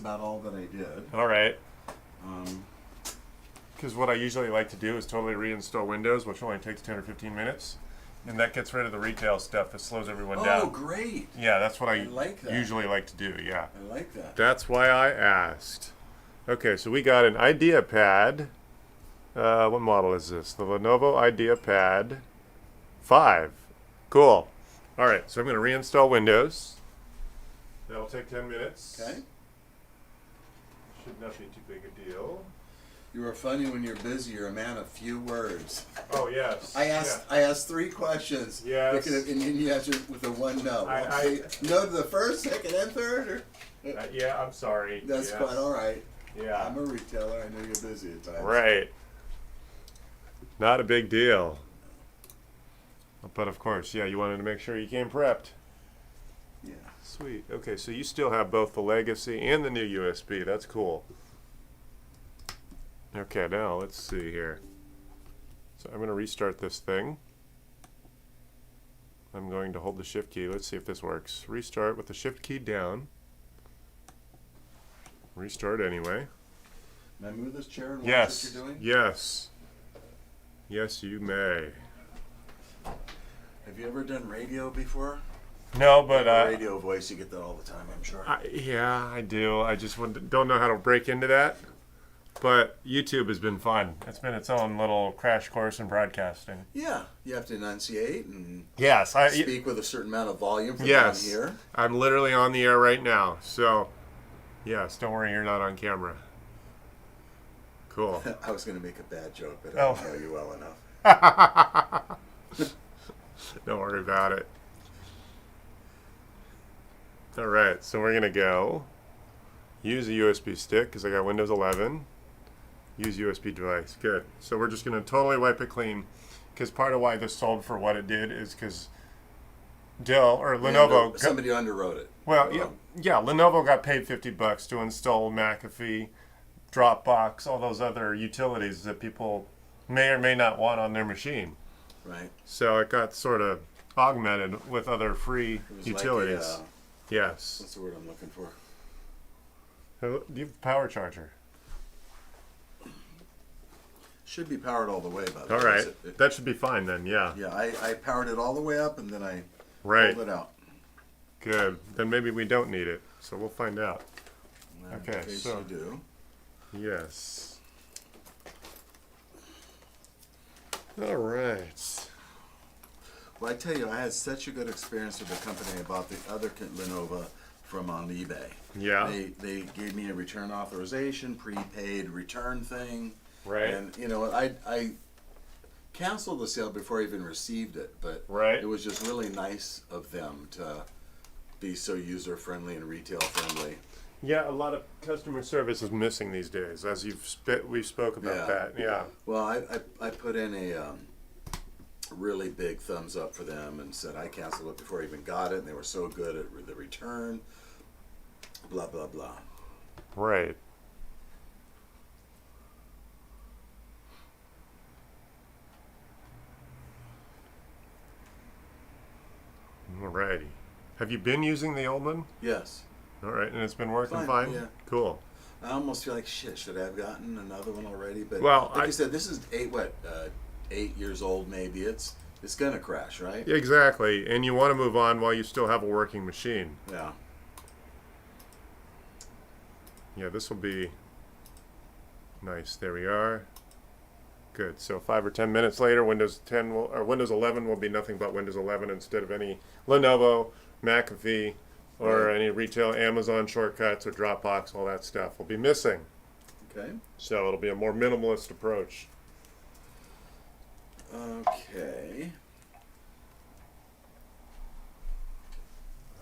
about all that I did. All right. Um, Because what I usually like to do is totally reinstall Windows, which only takes 10 or 15 minutes. And that gets rid of the retail stuff that slows everyone down. oh, great. Yeah, that's what I like that. usually like to do, yeah. I like that. That's why I asked. Okay, so we got an IdeaPad. What model is this? The Lenovo IdeaPad 5. Cool. All right, so I'm going to reinstall Windows. That'll take 10 minutes. Okay. Should not be too big a deal. You are funny when you're busy. You're a man of few words. Oh, yes. I asked 3 questions. Yes. And then you answered with a one no. No to the first, second, and third? Yeah, I'm sorry. That's Yes. quite all right. Yeah. I'm a retailer. I know you're busy at times. Right. Not a big deal. But of course, yeah, you wanted to make sure you came prepped. Yeah. Sweet. Okay, so you still have both the legacy and the new USB. That's cool. Okay, now let's see here. So I'm going to restart this thing. I'm going to hold the shift key. Let's see if this works. Restart with the shift key down. Restart anyway. May I move this chair and watch Yes. what you're doing? Yes. Yes, you may. Have you ever done radio before? No, but Radio voice, you get that all the time, I'm sure. yeah, I do. I just don't know how to break into that. But YouTube has been fun. It's been its own little crash course in broadcasting. Yeah, you have to enunciate and Yes, speak with a certain amount of volume from yes. down here. I'm literally on the air right now. So, yes, don't worry, you're not on camera. Cool. I was going to make a bad joke, but I Oh. don't know you well enough. Don't worry about it. All right, so we're going to go use a USB stick because I got Windows 11. Use USB device. Good. So we're just going to totally wipe it clean because part of why this sold for what it did is because Dell or Lenovo. Somebody underwrote it. Well, yeah, Lenovo got paid $50 to install McAfee, Dropbox, all those other utilities that people may or may not want on their machine. Right. So it got sort of augmented with other free It was utilities. like Yes. what's the word I'm looking for? Do you have a power charger? Should be powered all the way, by the All way. right. That should be fine then, yeah. Yeah, I powered it all the way up and then I Right. pulled it out. Good. Then maybe we don't need it. So we'll find out. Okay, In case so- you do. Yes. All right. Well, I tell you, I had such a good experience with the company. I bought the other Lenovo from on eBay. Yeah. They gave me a return authorization, prepaid return thing. Right. And, you know, I canceled the sale before I even received it, but Right. it was just really nice of them to be so user-friendly and retail-friendly. Yeah, a lot of customer service is missing these days, as we spoke about Yeah. that. Yeah. Well, I put in a really big thumbs up for them and said I canceled it before I even got it, and they were so good at the return, blah, blah, blah. Right. Alrighty. Have you been using the old one? Yes. All right, and it's been working Fine, fine? yeah. Cool. I almost feel like, shit, should I have gotten another one already? But Well, like you said, this is 8 years old maybe. It's going to crash, right? Exactly, and you want to move on while you still have a working machine. Yeah. Yeah, this will be nice. There we are. Good. So 5 or 10 minutes later, Windows 10 or Windows 11 will be nothing but Windows 11 instead of any Lenovo, McAfee, or Right. any retail Amazon shortcuts or Dropbox. All that stuff will be missing. Okay. So it'll be a more minimalist approach. Okay.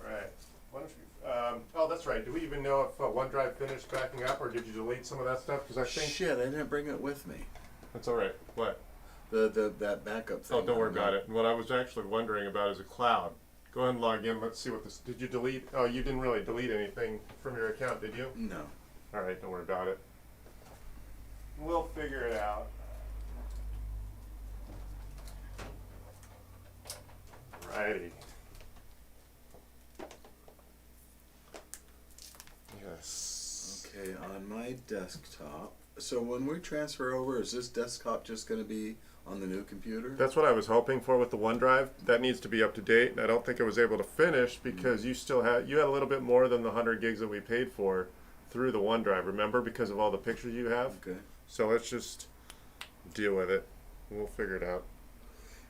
All right. Why don't you, oh, that's right. Do we even know if OneDrive finished backing up, or did you delete some of that stuff? Because I think Shit, I didn't bring it with me. that's all right. What? That backup thing. Oh, don't worry about it. What I was actually wondering about is a cloud. Go ahead and log in. Let's see what this. Did you delete? Oh, you didn't really delete anything from your account, did you? No. All right, don't worry about it. We'll figure it out. Righty. Yes. Okay, on my desktop. So when we transfer over, is this desktop just going to be on the new computer? That's what I was hoping for with the OneDrive. That needs to be up to date, and I don't think I was able to finish because you had a little bit more than the 100 gigs that we paid for through the OneDrive. Remember, because of all the pictures you have. Okay. So let's just deal with it. We'll figure it out.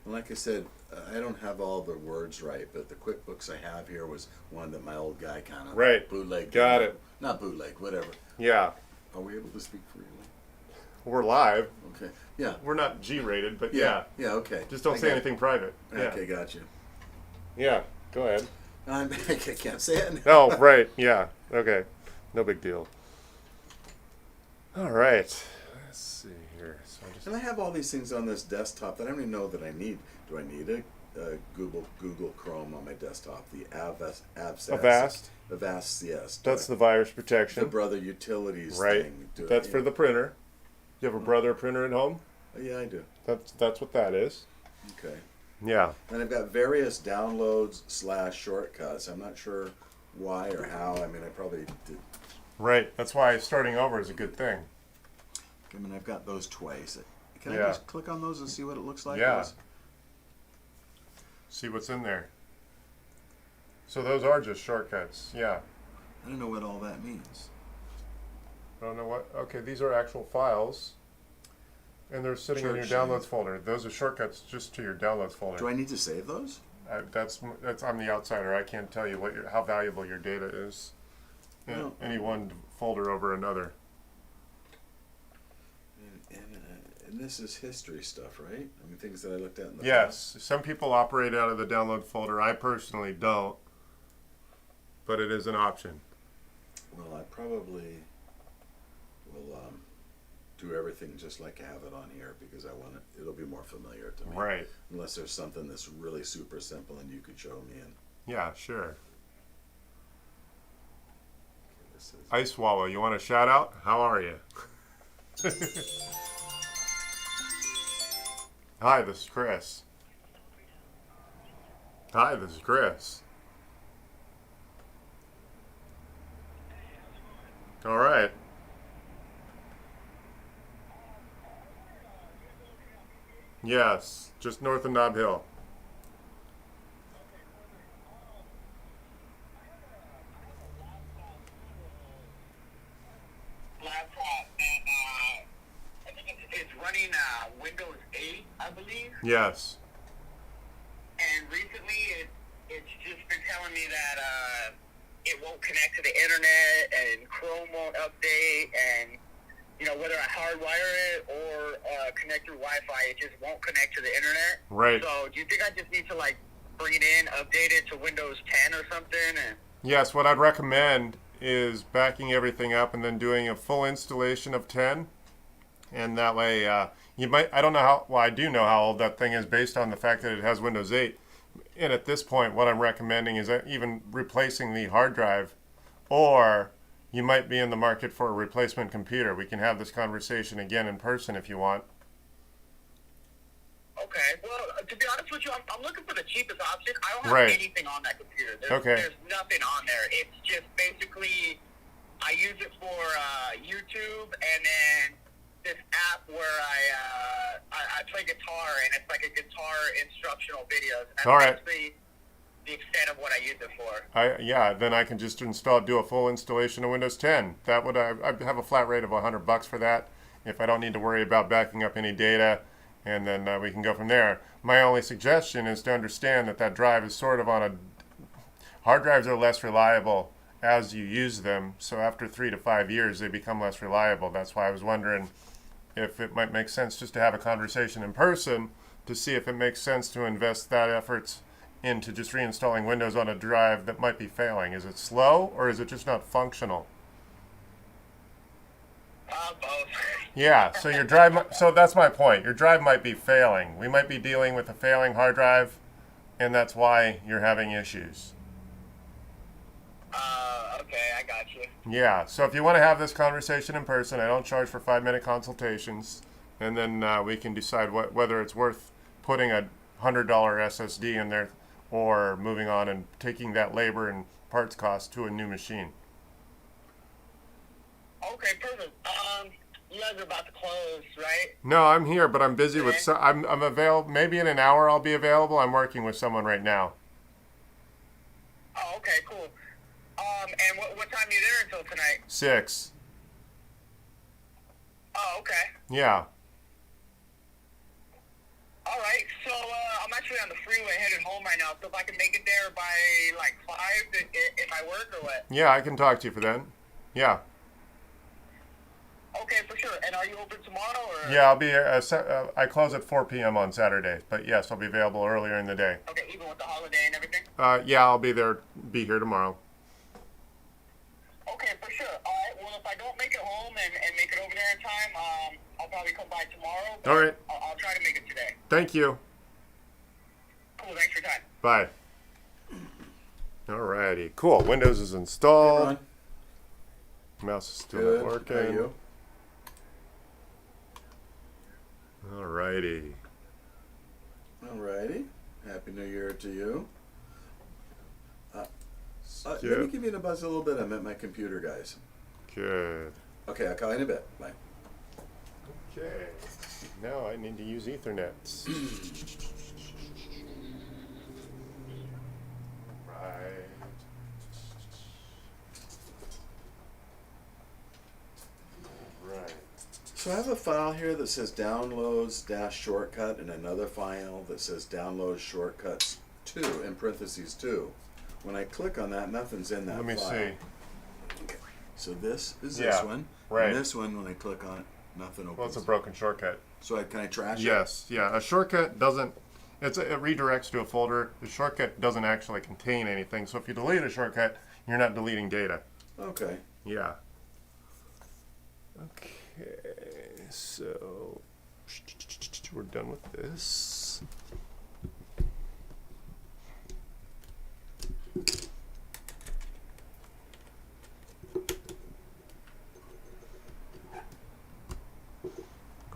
And like I said, I don't have all the words right, but the QuickBooks I have here was one that my old guy kind of Right. bootleg. Got it. Not bootleg, whatever. Yeah, Are we able to speak freely? we're live. Okay. Yeah. We're not G-rated, but Yeah. yeah. Yeah. Okay. Just don't I say got anything private. it. Yeah. Okay, gotcha. Yeah. Go ahead. I can't say it. Oh, right. Yeah. Okay. No big deal. All right. Let's see here. So I just And I have all these things on this desktop that I don't even know that I need. Do I need a Google Chrome on my desktop? The Avast. Avast, yes. That's the virus the protection. Brother Utilities Right. thing. That's for the printer. You have a Brother printer at home? Yeah, I do. That's what that is. Okay. Yeah. And I've got various downloads / shortcuts. I'm not sure why or how. I mean, I probably did. Right. That's why starting over is a good thing. I mean, I've got those twice. Can I Yeah. just click on those and see what it looks like? Yeah. See what's in there. So those are just shortcuts. Yeah. I don't know what all that means. I don't know what. Okay, these are actual files. And they're sitting in your Church downloads name. folder. Those are shortcuts just to your downloads folder. Do I need to save those? That's I'm the outsider. I can't tell you how valuable your data is. No. Any one folder over another. And this is history stuff, right? I mean, things that I looked at in the Yes, some people operate out of the download folder. I personally don't, but it is an option. past. Well, I probably will do everything just like I have it on here because I want it. It'll be more familiar to me. Right. Unless there's something that's really super simple and you could show me. And Yeah, sure. this is Ice Swallow, you want a shout out? How are you? Hi, this is Chris. Hi, this is Chris. All right. Yes, just north of Nob Hill. laptop, and I think it's running Windows 8, I believe. Yes. And recently, it's just been telling me that it won't connect to the internet, and Chrome won't update, and whether I hardwire it or connect through Wi-Fi, it just won't connect to the internet. Right. So, do you think I just need to bring it in, update it to Windows 10 or something? And Yes, what I'd recommend is backing everything up and then doing a full installation of 10. And that way, I don't know well, I do know how old that thing is based on the fact that it has Windows 8. And at this point, what I'm recommending is even replacing the hard drive, or you might be in the market for a replacement computer. We can have this conversation again in person if you want. Okay, well, to be honest with you, I'm looking for the cheapest option. I don't have Right. anything on that computer. Okay. There's nothing on there. It's just basically, I use it for YouTube, and then this app where I play guitar, and it's like a guitar instructional videos. And that's All right. basically the extent of what I use it for. Yeah, then I can just do a full installation of Windows 10. That would I'd have a flat rate of $100 for that if I don't need to worry about backing up any data, and then we can go from there. My only suggestion is to understand that drive is sort of on a hard drives are less reliable as you use them, so after 3 to 5 years they become less reliable. That's why I was wondering if it might make sense just to have a conversation in person to see if it makes sense to invest that efforts into just reinstalling Windows on a drive that might be failing. Is it slow or is it just not functional? Both. Yeah, so your drive, so that's my point. Your drive might be failing. We might be dealing with a failing hard drive, and that's why you're having issues. Okay, I got you. Yeah, so if you want to have this conversation in person, I don't charge for 5-minute consultations, and then we can decide whether it's worth putting a $100 SSD in there or moving on and taking that labor and parts cost to a new machine. guys are about to close, right? No, I'm here, but I'm busy with. Okay. I'm available. Maybe in an hour I'll be available. I'm working with someone right now. Oh, okay, cool. And what time are you there until tonight? 6. Oh, okay. Yeah. All right. So I'm actually on the freeway headed home right now. So if I can make it there by like 5, it might work or what? Yeah, I can talk to you for then. Yeah. Okay, for sure. And are you open tomorrow or? Yeah, I'll be. I close at 4 p.m. on Saturday, but yes, I'll be available earlier in the day. Okay, even with the holiday and everything. Yeah, I'll be there. Be here tomorrow. Okay, for sure. All right. Well, if I don't make it home and make it over there in time, I'll probably come by tomorrow. But All right. I'll try to make it today. Thank you. Cool. Thanks for your time. Bye. Alrighty. Cool. Windows is Hey, installed. Ron. Mouse is still Good. not How are working. you? Alrighty. Alrighty. Happy New Year to you. Let Yeah. me give you a buzz a little bit. I'm at my computer, guys. Good. Okay, I'll call you in a bit. Bye. Okay. Now I need to use Ethernet. Right. Right. So I have a file here that says downloads dash shortcut and another file that says download shortcuts 2 in parentheses 2. When I click on that, nothing's in that Let me file. see. Okay. So this is Yeah, this one. right. And this one, when I click on it, nothing opens. Well, it's a broken shortcut. So can I trash it? Yes. Yeah. A shortcut doesn't. It redirects to a folder. The shortcut doesn't actually contain anything. So if you delete a shortcut, you're not deleting data. Okay. Yeah. Okay. So we're done with this.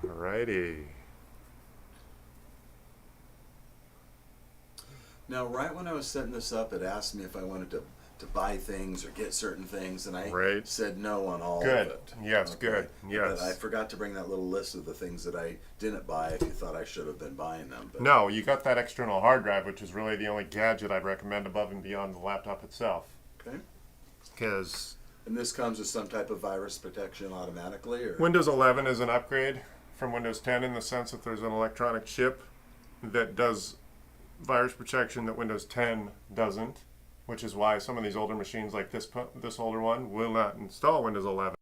Alrighty. Now, right when I was setting this up, it asked me if I wanted to buy things or get certain things, and I Right. said no on all Good. of it. Yes, good. Yes. But I forgot to bring that little list of the things that I didn't buy if you thought I should have been buying them. But No, you got that external hard drive, which is really the only gadget I'd recommend above and beyond the laptop itself. Okay. Because And this comes with some type of virus protection automatically, or? Windows 11 is an upgrade from Windows 10 in the sense that there's an electronic chip that does virus protection that Windows 10 doesn't, which is why some of these older machines, like this older one, will not install Windows 11.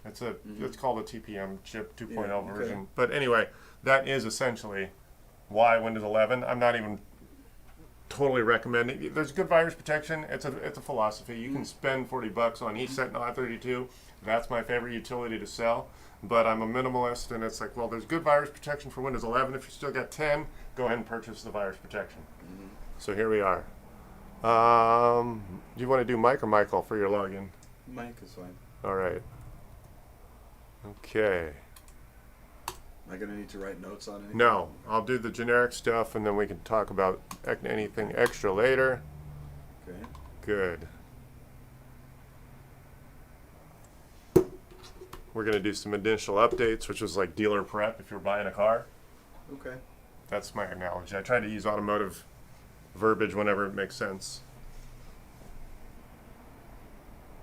It's called a TPM chip 2.0 Yeah, okay. version. But anyway, that is essentially why Windows 11. I'm not even totally recommending. There's good virus protection. It's a philosophy. You can spend $40 on each Sentinel i32. That's my favorite utility to sell. But I'm a minimalist, and it's like, well, there's good virus protection for Windows 11. If you still got 10, go ahead and purchase the virus protection. So here we are. Do you want to do Mike or Michael for your login? Mike is fine. All right. Okay. Am I going to need to write notes on anything? No, I'll do the generic stuff, and then we can talk about anything extra later. Okay. Good. We're going to do some initial updates, which is like dealer prep if you're buying a car. Okay. That's my analogy. I try to use automotive verbiage whenever it makes sense.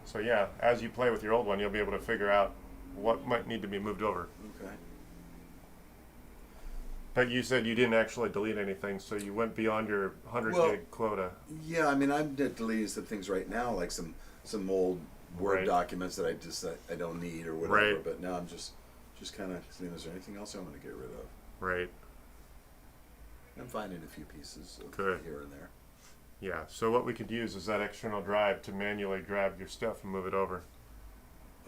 So yeah, as you play with your old one, you'll be able to figure out what might need to be moved over. Okay. But you said you didn't actually delete anything, so you went beyond your 100 Well, gig quota. Yeah, I mean, I'm deleting some things right now, like some old Word Right. documents that I don't need or whatever. Right. But now I'm just kind of seeing, is there anything else I want to get rid of? Right. I'm finding a few pieces of Good. here and there. Yeah. So what we could use is that external drive to manually grab your stuff and move it over.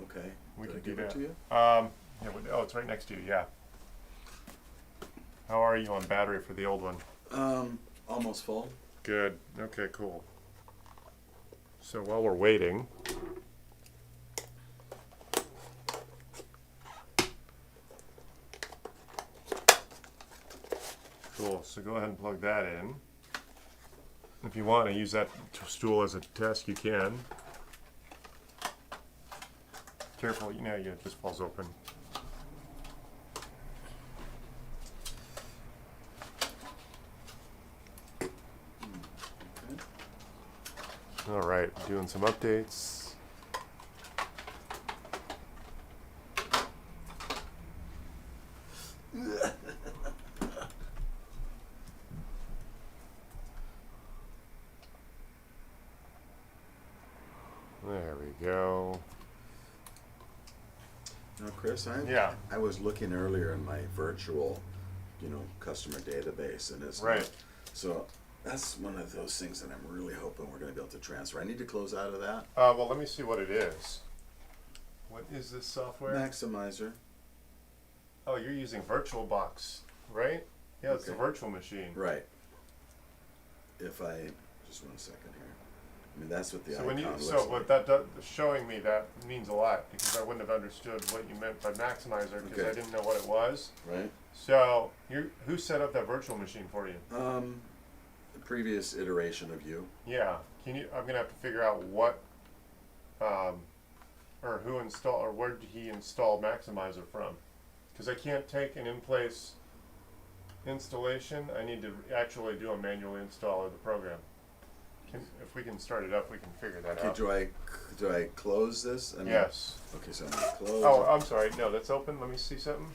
Okay. We Did I could do give it that. to you? Yeah, oh, it's right next to you. Yeah. How are you on battery for the old one? Almost full. Good. Okay, cool. So while we're waiting, cool. So go ahead and plug that in. If you want to use that stool as a test, you can. Careful, it just falls open. All right, doing some updates. There we go. Now, Chris, Yeah. I was looking earlier in my virtual, customer database, and it's Right. So that's one of those things that I'm really hoping we're going to be able to transfer. I need to close out of that. Well, let me see what it is. What is this software? Maximizer. Oh, you're using VirtualBox, right? Yeah, it's the Okay. virtual machine. Right. If I just 1 second here. I mean, that's what the So icon when you looks so like. what that does, showing me that means a lot because I wouldn't have understood what you meant by maximizer because Okay. I didn't know what it was. Right. So who set up that virtual machine for you? The previous iteration of you. Yeah, can you? I'm gonna have to figure out what, or who install or where did he install Maximizer from? Because I can't take an in-place installation. I need to actually do a manual install of the program. If we can start it up, we can figure that Okay, out. do I close this? I mean, Yes. Okay, so I'm gonna close. Oh, I'm sorry. No, that's open. Let me see something.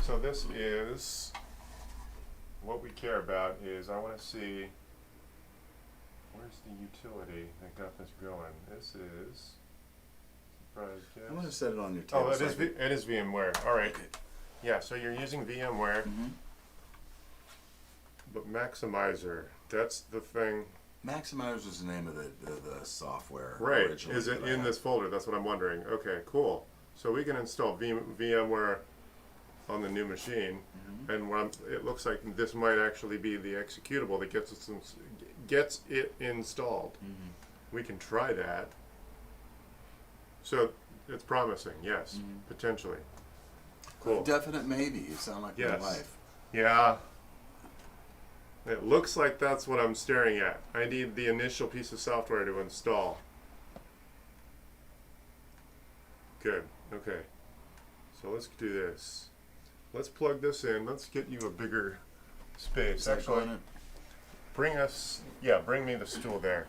So this is what we care about. Is I want to see where's the utility that got this going. This is surprise I'm gonna guest. set it on your table. Oh, it so I is. can- It is VMware. All right. Okay. Yeah. So you're using VMware, Mhm. but Maximizer. That's the thing. Maximizer is the name of the software. Right. originally Is it that I in had. this folder? That's what I'm wondering. Okay. Cool. So we can install VMware on the new machine, Mhm. and it looks like this might actually be the executable that gets it installed. Mhm. We can try that. So it's promising, yes, Mhm. potentially. Cool. Definite maybe. You sound like Yes. my wife. Yeah. It looks like that's what I'm staring at. I need the initial piece of software to install. Good. Okay. So let's do this. Let's plug this in. Let's get you a bigger space. Is that Actually, going in? bring me the stool there.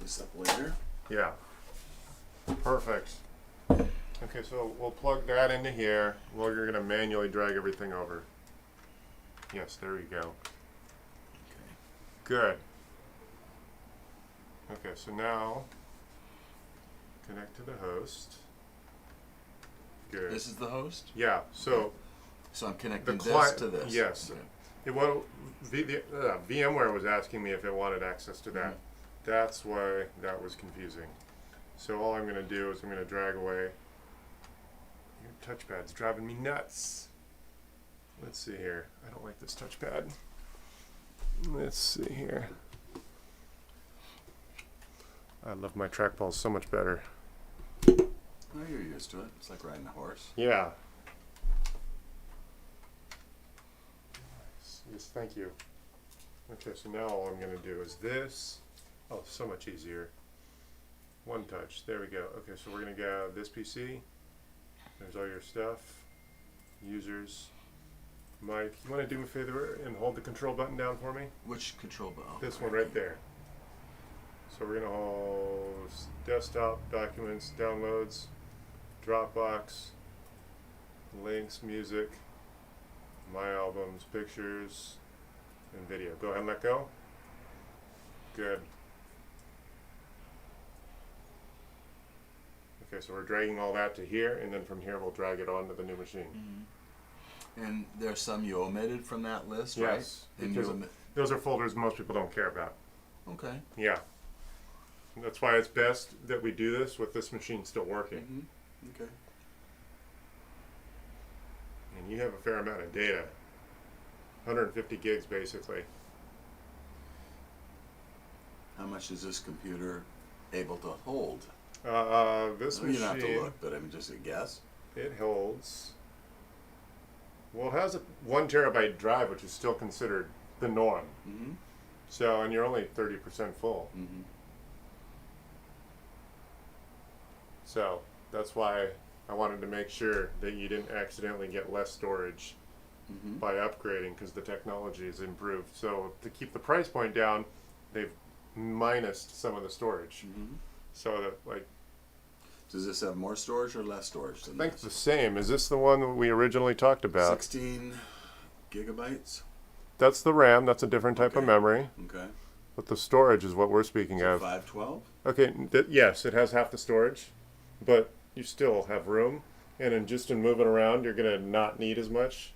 This up later. Yeah. Perfect. Okay, so we'll plug that into here. Well, you're gonna manually drag everything over. Yes, there you go. Okay. Good. Okay, so now connect to the host. Good. This is the host. Yeah. So So I'm connecting this client- to this. yes. Okay. VMware was asking me if it wanted access to that. Mhm. That's why that was confusing. So all I'm going to do is I'm going to drag away. Your touchpad's driving me nuts. Let's see here. I don't like this touchpad. Let's see here. I love my trackballs so much better. Oh, you're used to it. It's like riding a horse. Yeah. Yes, thank you. Okay, so now all I'm going to do is this. Oh, so much easier. One touch. There we go. Okay, so we're going to go this PC. There's all your stuff. Users. Mike, you want to do me a favor and hold the control button down for me? Which control button? This one right there. So we're going to hold desktop, documents, downloads, Dropbox, links, music, my albums, pictures, and video. Go ahead and let go. Good. Okay, so we're dragging all that to here, and then from here we'll drag it onto the new machine. Mhm. And there's some you omitted from that list, Yes, right? And because those are folders most people don't care about. okay. Yeah. And that's why it's best that we do this with this machine still working. Mhm. Okay. And you have a fair amount of data. 150 gigs basically. How much is this computer able to hold? This Well, you don't have to machine, look, but I mean, just a guess. it holds, well, it has a 1 terabyte drive, which is still considered the norm. Mm-hmm. So, and you're only 30% full. Mm-hmm. So that's why I wanted to make sure that you didn't accidentally get less storage by upgrading because the technology has improved. So to keep the price point down, they've minused some of the storage. So that, like, Does this have more storage or less storage I than think it's this? the same. Is this the one that we originally talked about? 16 gigabytes. That's the RAM. That's a different type of Okay. memory. Okay. But the storage is what we're speaking So of. 512. Okay, yes, it has half the storage, but you still have room. And in moving around, you're going to not need as much.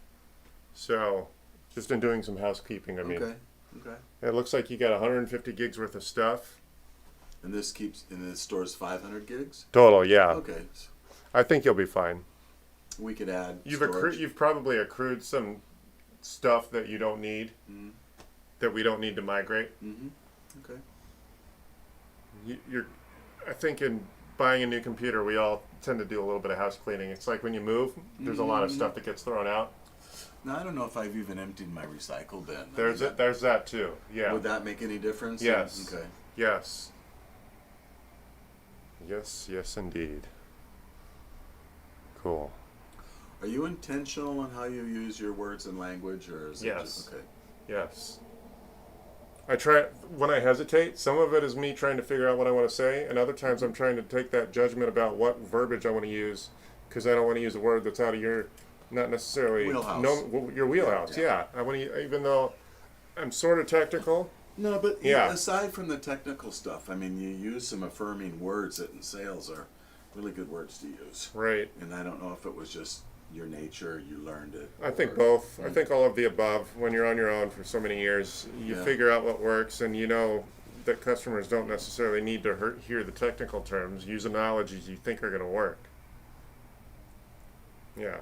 So, just in doing some housekeeping, I mean. Okay. Okay. It looks like you got 150 gigs worth of stuff. And this stores 500 gigs. Total, yeah. Okay. I think you'll be fine. We could add You've you've probably accrued some stuff that you don't need, that we don't need to migrate. Okay. I think in buying a new computer, we all tend to do a little bit of house cleaning. It's like when you move, there's a lot of stuff that gets thrown out. Now I don't know if I've even emptied my recycle bin. There's that too. Yeah. Would that make any difference? Yes. Okay. Yes. Yes, indeed. Cool. Are you intentional on how you use your words and language, or is it Yes. just okay? Yes. I try, when I hesitate, some of it is me trying to figure out what I want to say, and other times I'm trying to take that judgment about what verbiage I want to use, because I don't want to use a word that's out of your, not necessarily Wheelhouse. your wheelhouse. Yeah. I want to, even though I'm sort of technical. No, but Yeah. aside from the technical stuff, I mean, you use some affirming words that in sales are really good words to use. Right. And I don't know if it was just your nature, you learned it. I think or- both. I think all of the above. When you're on your own for so many years, you Yeah. figure out what works, and you know that customers don't necessarily need to hear the technical terms. Use analogies you think are going to work. Yeah.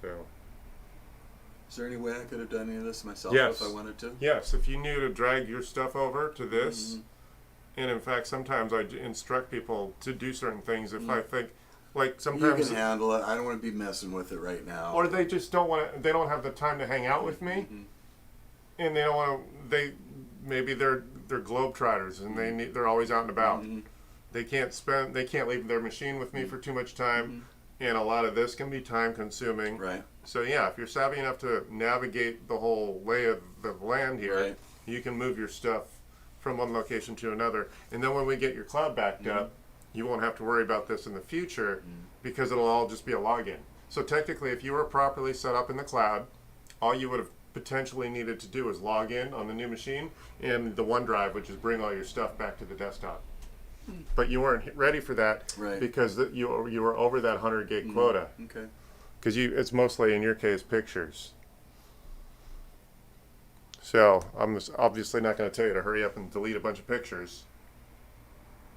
So, Is there any way I could have done any of this myself Yes. if I wanted to? yes, if you knew to drag your stuff over to this, and in fact, sometimes I instruct people to do certain things if I think, like You sometimes, can handle it. I don't want to be messing with it right now. or they just don't want to, they don't have the time to hang out with me, and they don't want to, maybe they're globetrotters and they're always out and about. They can't leave their machine with me for too much time, and a lot of this can be time consuming. Right. So yeah, if you're savvy enough to navigate the whole lay of the land here, Right. you can move your stuff from one location to another. And then when we get your cloud backed up, you won't have to worry about this in the future because it'll all just be a login. So technically, if you were properly set up in the cloud, all you would have potentially needed to do is log in on the new machine and the OneDrive, which is bring all your stuff back to the desktop. But you weren't ready for that Right. because you were over that 100 gig quota. Okay. Because it's mostly, in your case, pictures. So I'm obviously not going to tell you to hurry up and delete a bunch of pictures.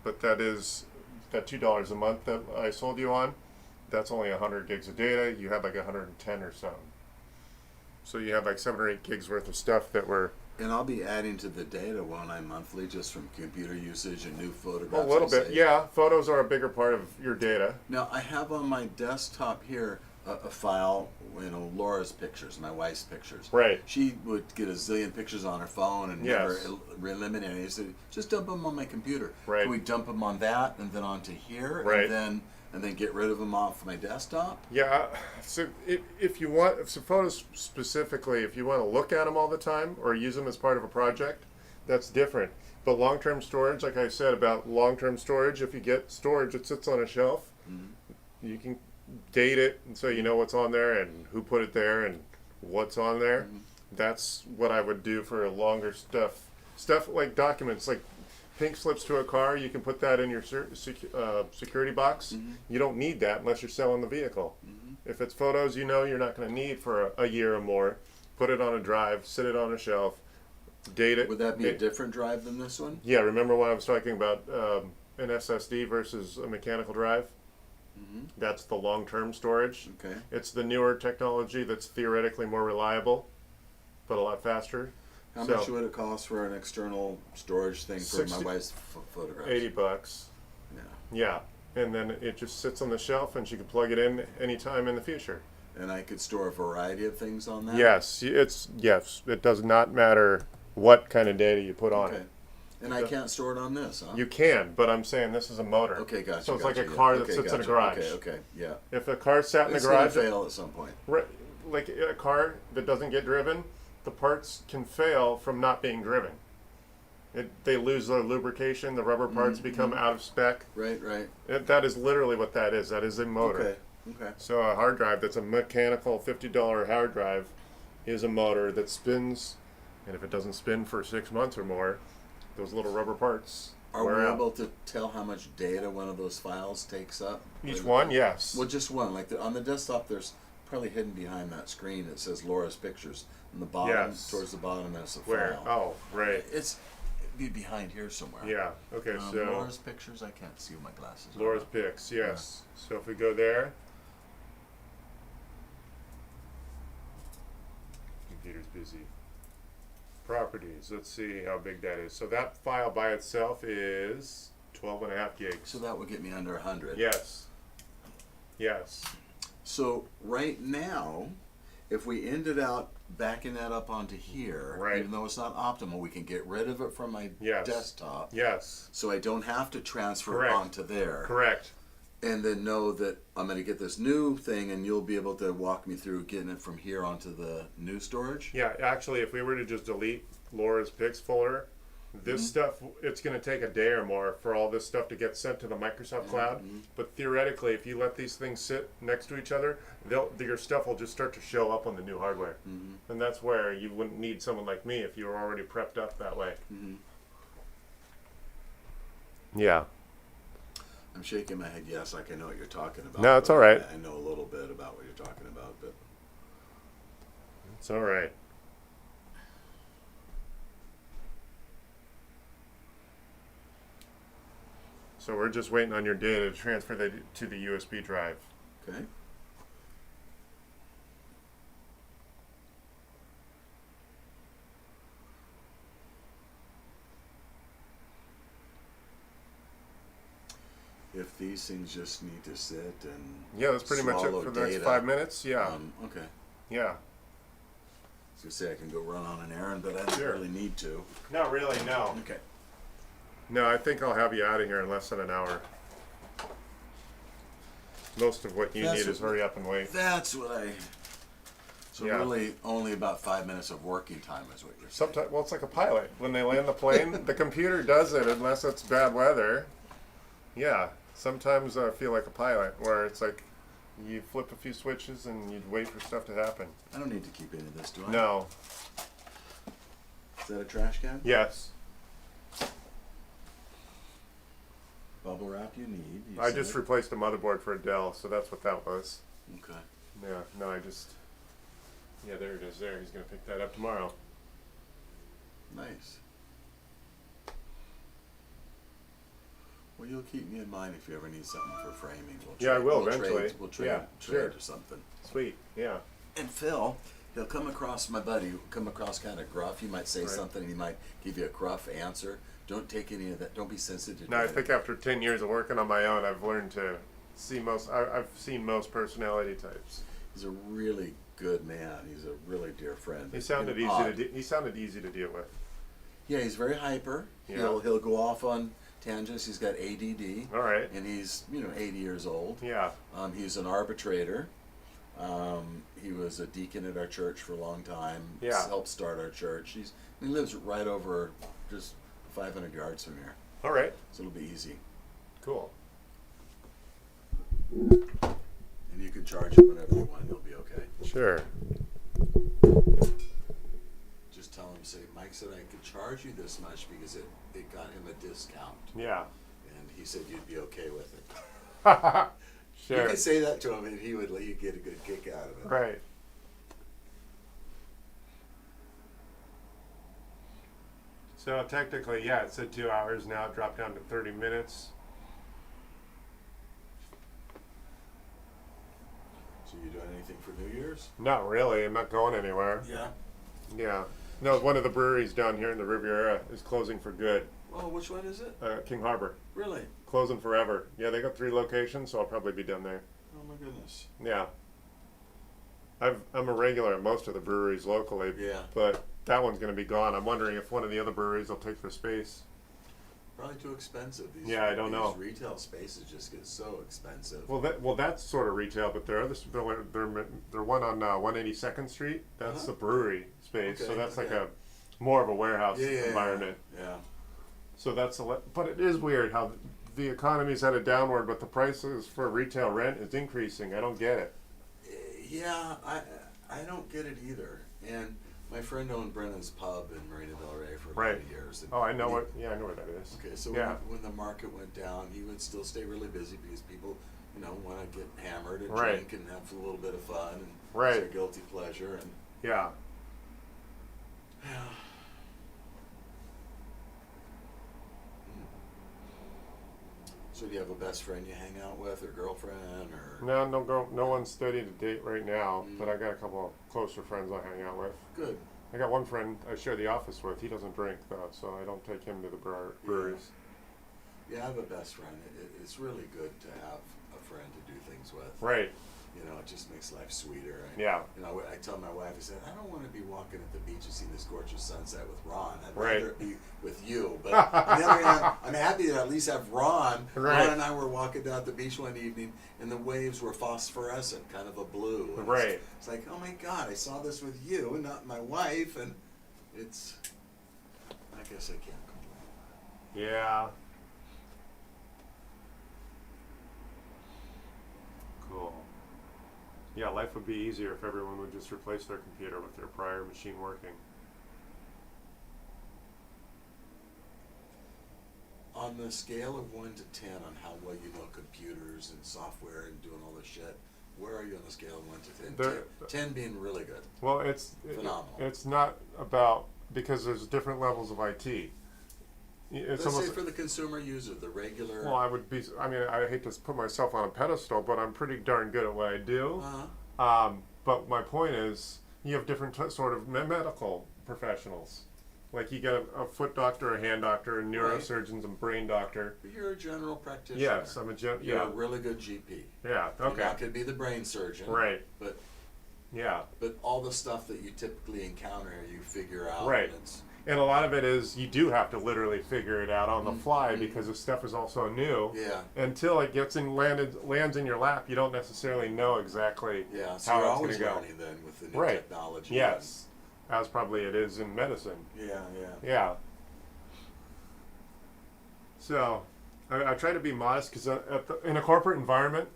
But that $2 a month that I sold you on, that's only 100 gigs of data. You had like 110 or so. So you have like 7 or 8 gigs worth of stuff that were And I'll be adding to the data, won't I, monthly, just from computer usage and new a photographs. little I bit. save? Yeah, photos are a bigger part of your data. Now I have on my desktop here a file, Laura's pictures, my wife's pictures. Right. She would get a zillion pictures on her phone and Yes. never eliminate any. So just dump them on my computer. Right. Can we dump them on that and then onto here Right. and then get rid of them off my desktop? Yeah, so if you want, so photos specifically, if you want to look at them all the time or use them as part of a project, that's different. But long-term storage, like I said about long-term storage, if you get storage that sits on a shelf, you can date it and so you know what's on there and who put it there and what's on there. That's what I would do for longer stuff. Stuff like documents, like pink slips to a car, you can put that in your security box. You don't need that unless you're selling the vehicle. If it's photos you know you're not going to need for a year or more, put it on a drive, sit it on a shelf, date it. Would that be a different drive than this one? Yeah, remember when I was talking about an SSD versus a mechanical drive? That's the long-term storage. Okay. It's the newer technology that's theoretically more reliable, but a lot faster. How So- much would it cost for an external storage thing for my 60 wife's photographs? $80. Yeah. Yeah, and then it just sits on the shelf, and she can plug it in anytime in the future. And I could store a variety of things on that? Yes, it does not matter what kind of data you put on Okay. it. And I can't store it on this, huh? You can, but I'm saying this is a motor. Okay, gotcha. So it's gotcha, like a yeah. car that Okay, sits in a gotcha. garage. Okay, yeah. If a car sat in the It's gonna garage, fail at some point. like a car that doesn't get driven, the parts can fail from not being driven. They lose their lubrication, the rubber parts become out of spec. Right. That is literally what that is. That is a motor. Okay. So a hard drive that's a mechanical $50 hard drive is a motor that spins, and if it doesn't spin for 6 months or more, those little rubber parts Are wear we out. able to tell how much data one of those files takes up? Each one, yes. Well, just one. Like on the desktop, there's probably hidden behind that screen. It says Laura's Pictures. On the bottom, Yes. towards the bottom, that's a Where? file. Oh, right. It'd be behind here somewhere. Yeah. Okay. So Laura's Pictures. I can't see with my glasses. on. Laura's Picks. Yes. So if we go there, computer's busy. Properties. Let's see how big that is. So that file by itself is 12.5 gigs. So that would get me under 100. Yes. Yes. So right now, if we ended out backing that up onto here, Right. even though it's not optimal, we can get rid of it from my Yes. desktop. Yes. So I don't have to transfer Correct. it onto there. Correct. And then know that I'm going to get this new thing, and you'll be able to walk me through getting it from here onto the new storage. Yeah, actually, if we were to just delete Laura's Picks folder, this stuff, it's going to take a day or more for all this stuff to get sent to the Microsoft Cloud. But theoretically, if you let these things sit next to each other, your stuff will just start to show up on the new hardware. And that's where you wouldn't need someone like me if you were already prepped up that way. Yeah. I'm shaking my head yes, like I know what you're talking about. No, it's but all right. I know a little bit about what you're talking about, but It's all right. So we're just waiting on your data to transfer to the USB drive. okay. If these things just need to sit and Yeah, that's pretty much it swallow for the next data, 5 minutes. Yeah. okay. Yeah. So say I can go run on an errand, but I don't Sure. really need to. Not really, no. Okay. No, I think I'll have you out of here in less than an hour. Most of what you That's need is what- hurry up and wait. That's what I. So Yeah. really, only about 5 minutes of working time is what you're saying. Sometimes, well, it's like a pilot. When they land the plane, the computer does it unless it's bad weather. Yeah, sometimes I feel like a pilot, where it's like you flip a few switches and you wait for stuff to happen. I don't need to keep any of this, do I? No. Is that a trash can? Yes. Bubble wrap you need. You I said just it. replaced a motherboard for a Dell, so that's what that was. Okay. Yeah, no, I just. Yeah, there it is there. He's going to pick that up tomorrow. Nice. Well, you'll keep me in mind if you ever need something for framing. We'll Yeah, I will we'll eventually. We'll trade, Yeah, trade sure. or something. Sweet, yeah. And Phil, he'll come across, my buddy, will come across kind of gruff. You might say Right. something and he might give you a gruff answer. Don't take any of that. Don't be sensitive No, to I that. think after 10 years of working on my own, I've learned to see I've seen most personality types. He's a really good man. He's a really dear friend. He sounded And easy odd. he sounded easy to deal with. Yeah, he's very hyper. Yeah. He'll go off on tangents. He's got ADD. All right. And he's 80 years old. Yeah. He's an arbitrator. He was a deacon at our church for a long time. Yeah. Helped start our church. He lives right over just 500 yards from here, All right. so it'll be easy. Cool. And you can charge him whatever you want. He'll be okay. Sure. Just tell him, say, Mike said I could charge you this much because it got him a discount, Yeah. and he said you'd be okay with it. You Sure. could say that to him, and he would let you get a good kick out of it. Right. So technically, yeah, it said 2 hours. Now it dropped down to 30 minutes. So you doing anything for New Year's? Not really. I'm not going anywhere. Yeah. Yeah. No, one of the breweries down here in the Riviera is closing for good. Oh, which one is it? King Harbor. Really? Closing forever. Yeah, they got 3 locations, so I'll probably be done there. Oh my goodness. Yeah. I'm a regular at most of the breweries locally, Yeah. but that one's going to be gone. I'm wondering if one of the other breweries will take their space. probably too expensive. These, Yeah, I don't know. These retail spaces just get so expensive. Well, that's sort of retail, but there are they're one on 182nd Street. That's the brewery space, so Okay, that's like okay. a more of a warehouse Yeah, environment. Yeah. So that's but it is weird how the economy's headed downward, but the prices for retail rent is increasing. I don't get it. Yeah, I don't get it either. And my friend owned Brennan's Pub in Marina Del Rey for Right. many years. And Oh, I know he- what. Yeah, I know where that is. Okay, so yeah, when the market went down, he would still stay really busy because people, want to get hammered and Right. drink and have a little bit of fun and Right. it's a guilty pleasure. And yeah. So do you have a best friend you hang out with, or girlfriend, or? No one's steady to date right now, but I got a couple of closer friends I hang out with. Good. I got one friend I share the office with. He doesn't drink though, so I don't take him to the breweries. Yeah, I have a best friend. It's really good to have a friend to do things with. Right. It just makes life sweeter. Yeah. I tell my wife, I said, I don't want to be walking at the beach and seeing this gorgeous sunset with Ron. I'd Right. rather it be with you. But on the other hand, I'm happy to at least have Ron. Right. Ron and I were walking down the beach one evening, and the waves were phosphorescent, kind of a blue. And Right. It's like, oh my God, I saw this with you, and not my wife, and it's. I guess I can't complain. Yeah. Cool. Yeah, life would be easier if everyone would just replace their computer with their prior machine working. On the scale of 1 to 10 on how well you know computers and software and doing all this shit, where are you on the scale of 1 to 10? There- 10 being really good. Well, it's Phenomenal. It's not about because there's different levels of IT. It's Let's say almost for the consumer user, the regular. well, I hate to put myself on a pedestal, but I'm pretty darn good at what I do. But my point is, you have different sort of medical professionals. Like you get a foot doctor, a hand doctor, a neurosurgeons, and brain doctor. You're a general practitioner. Yes, I'm a You're yeah, a really good GP. yeah, You're okay, not going to be the brain surgeon. right, But yeah, all the stuff that you typically encounter, you figure out. Right. And it's, and a lot of it is you do have to literally figure it out on the fly because the stuff is also new. yeah. Until it gets lands in your lap, you don't necessarily know exactly Yeah. So how you're it's always going to go. learning then with the new Right. technology. Yes, as probably it is in medicine. Yeah. Yeah. So, I try to be modest because in a corporate environment,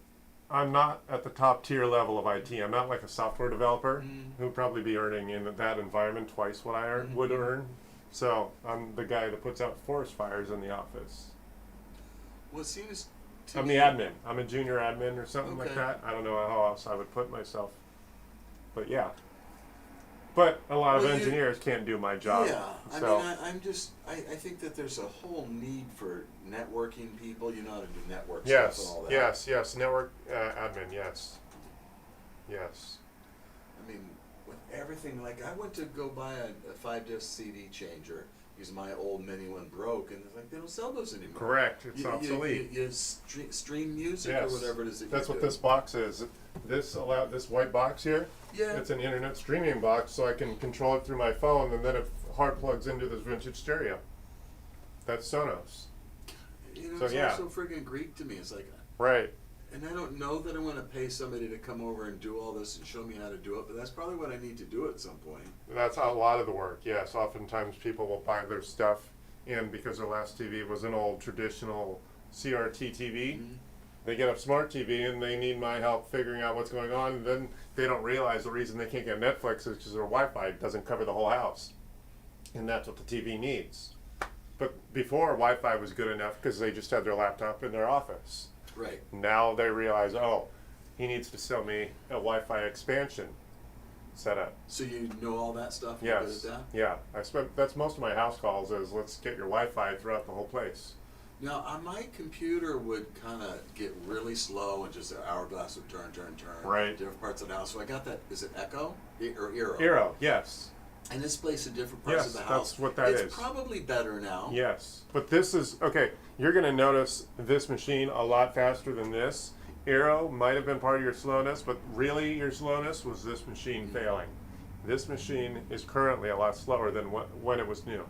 I'm not at the top tier level of IT. I'm not like a software developer who would probably be earning in that environment twice what I would earn. So I'm the guy that puts out forest fires in the office. Well, it seems to I'm me. the admin. I'm a junior admin or something like Okay. that. I don't know how else I would put myself. But yeah. But a lot of Well, you- engineers can't do my job. Yeah, So I think that there's a whole need for networking people. You know how to do network stuff yes, and all that. yes, network admin, yes. Yes. I mean, with everything, like I went to go buy a 5-disc CD changer because my old mini one broke, and it's like they don't sell those anymore. Correct. It's You obsolete. stream music Yes. or whatever it is that That's you what do. this box is. This white box here, Yeah. it's an internet streaming box, so I can control it through my phone, and then it hard plugs into this vintage stereo. That's Sonos. So, It's yeah. all so friggin' Greek to me. It's like, Right. and I don't know that I want to pay somebody to come over and do all this and show me how to do it, but that's probably what I need to do at some point. That's a lot of the work. Yes. Oftentimes people will buy their stuff in because their last TV was an old traditional CRT TV. Mm-hmm. They get a smart TV and they need my help figuring out what's going on. And then they don't realize the reason they can't get Netflix is because their Wi-Fi doesn't cover the whole house. And that's what the TV needs. But before, Wi-Fi was good enough because they just had their laptop in their office. Right. Now they realize, oh, he needs to sell me a Wi-Fi expansion setup. So you know all that stuff? You're Yes. good at that? Yeah. That's most of my house calls is let's get your Wi-Fi throughout the whole place. Now, my computer would kind of get really slow and just the hourglass would turn. Right. Different parts of the house. So I got that. Is it Echo or Eero? Eero, yes. And this place in different parts Yes, of the house. that's what that it's is. probably better now. Yes. But this is, okay, you're going to notice this machine a lot faster than this. Eero might have been part of your slowness, but really your slowness was this machine failing. This machine is currently a lot slower than when it was new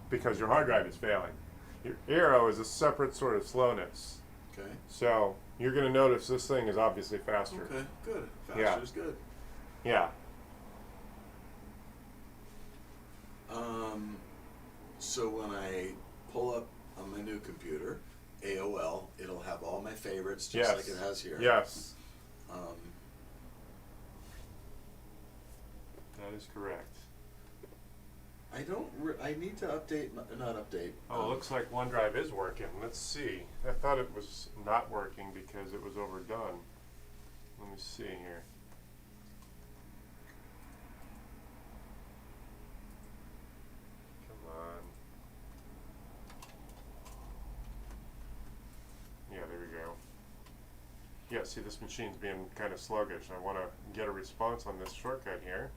because your hard drive is failing. Your arrow is a separate sort of slowness. Okay. So you're going to notice this thing is obviously faster. Okay. Good. Yeah. Faster's good. Yeah. So when I pull up on my new computer, AOL, it'll have all my favorites just Yes. like it has here. Yes. Um, That is correct. I don't. I need to update. Not update. Oh, it looks like OneDrive is working. Let's see. I thought it was not working because it was overdone. Let me see here. Come on. Yeah, there we go. Yeah, see, this machine's being kind of sluggish. I want to get a response on this shortcut here.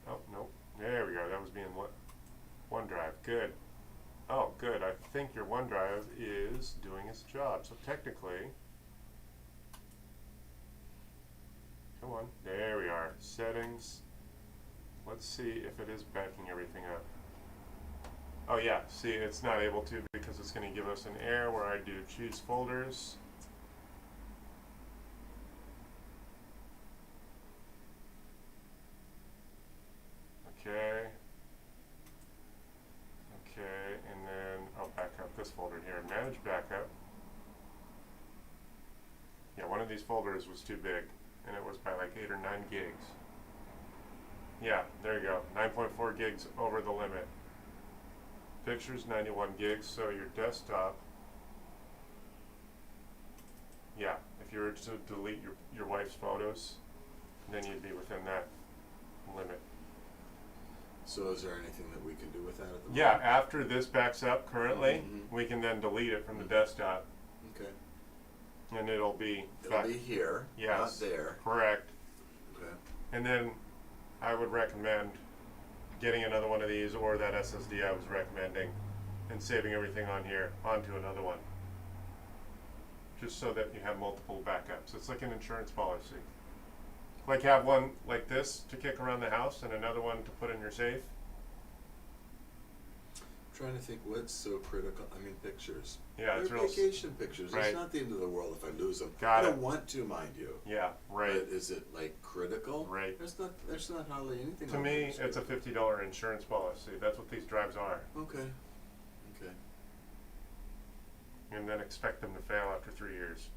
Oh, nope. There we go. That was being OneDrive. Good. Oh, good. I think your OneDrive is doing its job. So technically, come on. There we are. Settings. Let's see if it is backing everything up. Oh yeah, see, it's not able to because it's going to give us an error where I do choose folders. Okay. Okay, and then I'll back up this folder here. Manage backup. Yeah, one of these folders was too big, and it was by like 8 or 9 gigs. Yeah, there you go. 9.4 gigs over the limit. Pictures 91 gigs, so your desktop. Yeah, if you were to delete your wife's photos, then you'd be within that limit. So is there anything that we can do with that at the moment? Yeah, after this backs up currently, Mhm. we can then delete it from the desktop, Okay. and it'll be It'll be here. Yes. Not there. correct. Okay. And then I would recommend getting another one of these or that SSD I was recommending and saving everything on here onto another one. Just so that you have multiple backups. It's like an insurance policy. Like have one like this to kick around the house and another one to put in your safe. I'm trying to think what's so critical. I mean, pictures. Yeah, it's They're real. vacation pictures. Right. It's not the end of the world if I lose them. Got I it. don't want to, mind you. Yeah, right. But is it like critical? Right. There's not hardly anything. To on me, there that's it's a critical. $50 insurance policy. That's what these drives are. Okay. Okay. And then expect them to fail after 3 years.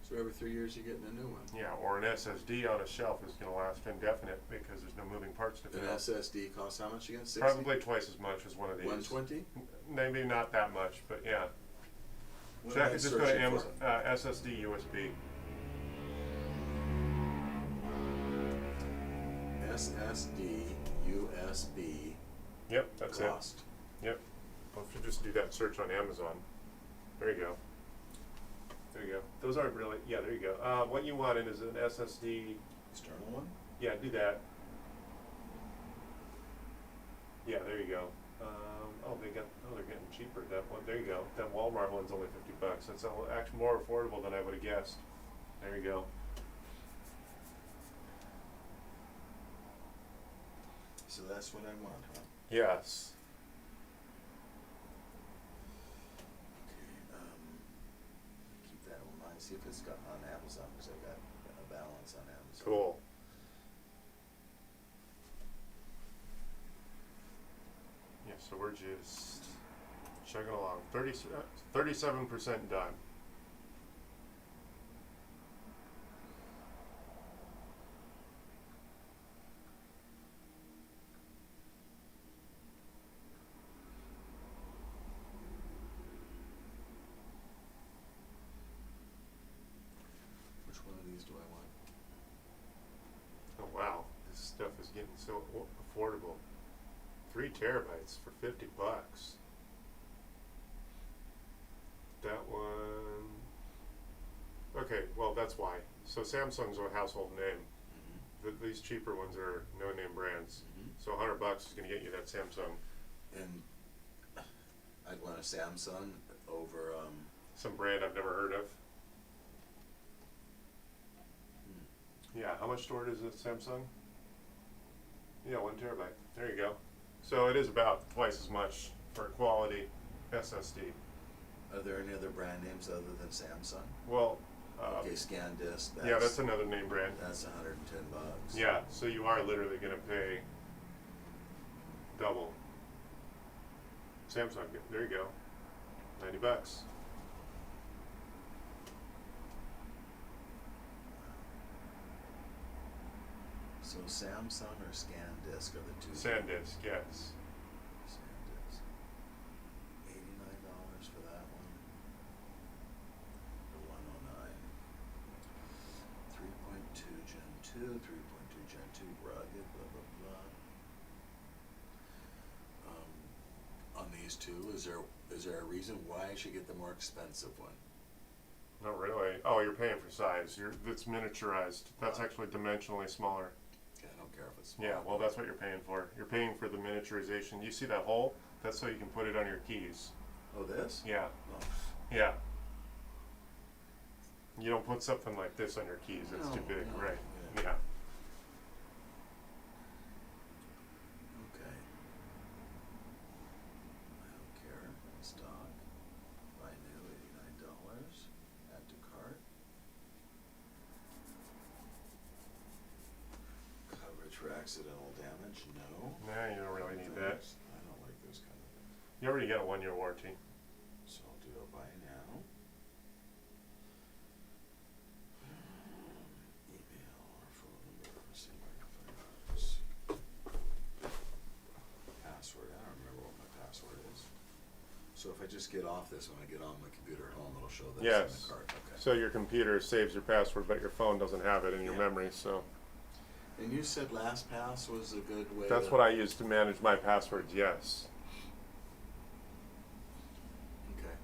So every 3 years you're getting a new one. Yeah, or an SSD on a shelf is going to last indefinite because there's no moving parts to An fail. SSD costs how much again? 60? Probably twice as much as one of these. 120? Maybe not that much, but yeah. What Check am I it. Just go to searching Amazon, for? SSD USB. SSD USB Yep, that's cost. it. Yep. Well, if you just do that search on Amazon, there you go. There you go. Those aren't really. Yeah, there you go. What you wanted is an SSD. External one? Yeah, do that. Yeah, there you go. They're getting cheaper. That one, there you go. That Walmart one's only $50. That's actually more affordable than I would have guessed. There you go. So that's what I want, huh? Yes. Okay. Keep that in mind. See if it's got on Amazon because I got a balance on Amazon. Cool. Yeah, so we're just chugging along. 37% done. Which one of these do I want? Oh wow, this stuff is getting so affordable. 3 terabytes for $50. That one. Okay, well that's why. So Samsung's a household name. These cheaper ones are no-name brands. Mhm. So $100 is going to get you that Samsung. And I'd want a Samsung over. Some brand I've never heard of. Yeah, how much storage is it, Samsung? Yeah, 1 terabyte. There you go. So it is about twice as much for a quality SSD. Are there any other brand names other than Samsung? Well, Okay, SanDisk. yeah, that's another name brand. That's $110. Yeah, so you are literally going to pay double. Samsung, there you go, $90. So Samsung or SanDisk are the two. SanDisk, yes. SanDisk. $89 for that one. For 109. 3.2 Gen 2, 3.2 Gen 2 rugged, blah blah blah. On these two, is there a reason why I should get the more expensive one? Not really. Oh, you're paying for size. It's miniaturized. That's actually dimensionally smaller. Okay, I don't care if it's small. Yeah, well, that's what you're paying for. You're paying for the miniaturization. You see that hole? That's so you can put it on your keys. Oh, this? Yeah, Oh. yeah. You don't put something like this on your keys. It's too No, big, no, right? yeah. Yeah. Okay. I don't care. Stock. Buy new, $89. Add to cart. Coverage for accidental damage? No. Nah, you don't really need that. I don't like those kind of things. You already get a 1-year warranty. So I'll do a buy now. Email or phone number. Let's see if I can find out this. Password. I don't remember what my password is. So if I just get off this, when I get on my computer at home, it'll show this in Yes. the card. Okay. So your computer saves your password, but your phone doesn't have it in your Yeah. memory. So And you said LastPass was a good way. that's to, what I use to manage my passwords. Yes. Okay.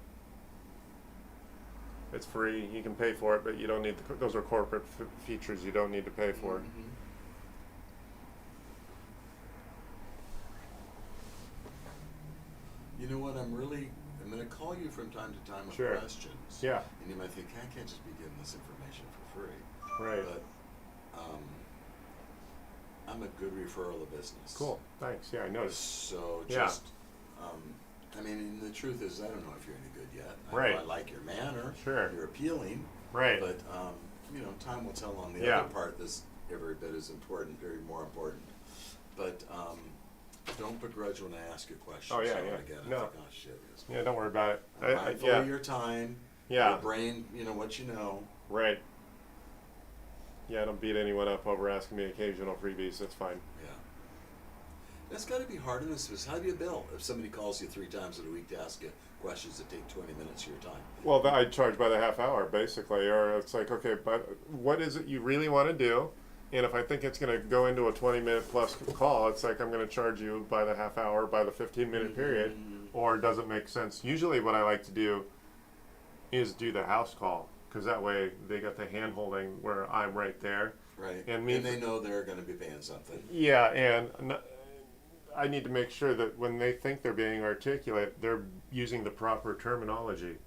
It's free. You can pay for it, but you don't need those are corporate features you don't need to pay for. Mhm. You know what? I'm going to call you from time to time with Sure. questions. Yeah. And you might think, I can't just be giving this information for free. Right. But I'm a good referral of business. Cool. Thanks. Yeah, I noticed. So Yeah. just, I mean, the truth is, I don't know if you're any good yet. I Right. know I like your manner. Sure. You're appealing. Right. But, time will tell on the Yeah. other part that's every bit as important, very more important. But don't begrudge when I ask you questions. Oh, yeah, So yeah. Again, No. I think, oh, shit. Yes. Yeah, don't worry about it. I'm mindful yeah. of your time, Yeah. your brain, what you know. Right. Yeah, I don't beat anyone up over asking me occasional freebies. That's fine. Yeah. That's got to be hard in this business. How do you bill if somebody calls you 3 times a week to ask you questions that take 20 minutes of your time? Well, I charge by the half hour, basically. Or it's like, okay, but what is it you really want to do? And if I think it's going to go into a 20-minute plus call, it's like I'm going to charge you by the half hour, by the 15-minute period. Or does it make sense? Usually what I like to do is do the house call, because that way they got the hand-holding where I'm right there. Right. And they know they're going to be paying something. Yeah, and I need to make sure that when they think they're being articulate, they're using the proper terminology,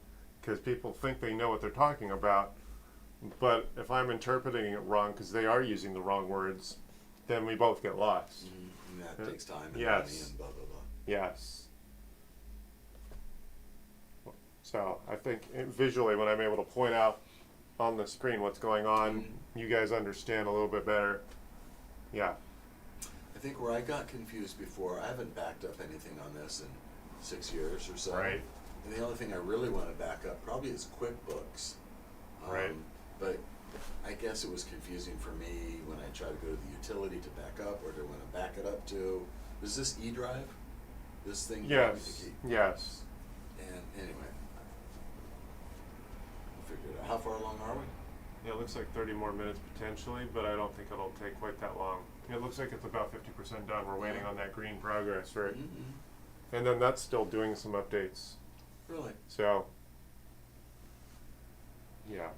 because people think they know what they're talking about, but if I'm interpreting it wrong because they are using the wrong words, then we both get lost. And that takes time and Yes. money and blah, blah, blah. Yes. So I think visually, when I'm able to point out on the screen what's going on, you guys understand a little bit better. Yeah. I think where I got confused before, I haven't backed up anything on this in 6 years or so. Right. And the only thing I really want to back up probably is QuickBooks. Right. But I guess it was confusing for me when I tried to go to the utility to back up, or to want to back it up to. Was this eDrive? This thing? you want me to Yes. keep? Yes. And anyway, we'll figure it out. How far along are we? Yeah, it looks like 30 more minutes potentially, but I don't think it'll take quite that long. It looks like it's about 50% done. We're waiting on that green progress, right? Mm-hmm. And then that's still doing some updates. Really? So, yeah.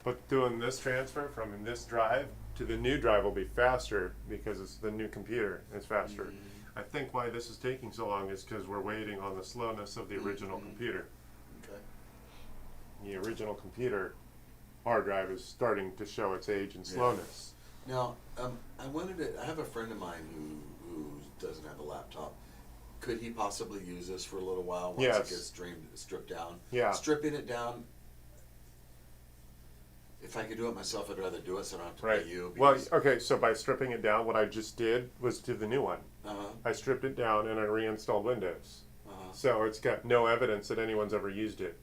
But doing this transfer from this drive to the new drive will be faster because it's the new computer. It's faster. Mm-hmm. I think why this is taking so long is because we're waiting on the slowness of the original computer. Okay. The original computer hard drive is starting to show its age and Yeah. slowness. Now, I have a friend of mine who doesn't have a laptop. Could he possibly use this for a little while once Yes. it gets stripped down? Yeah. Stripping it down. If I could do it myself, I'd rather do it so I don't have to Right. pay you. Well, Because, okay, so by stripping it down, what I just did was to the new one. uh-huh, I stripped it down and I reinstalled Windows. uh-huh. So it's got no evidence that anyone's ever used it.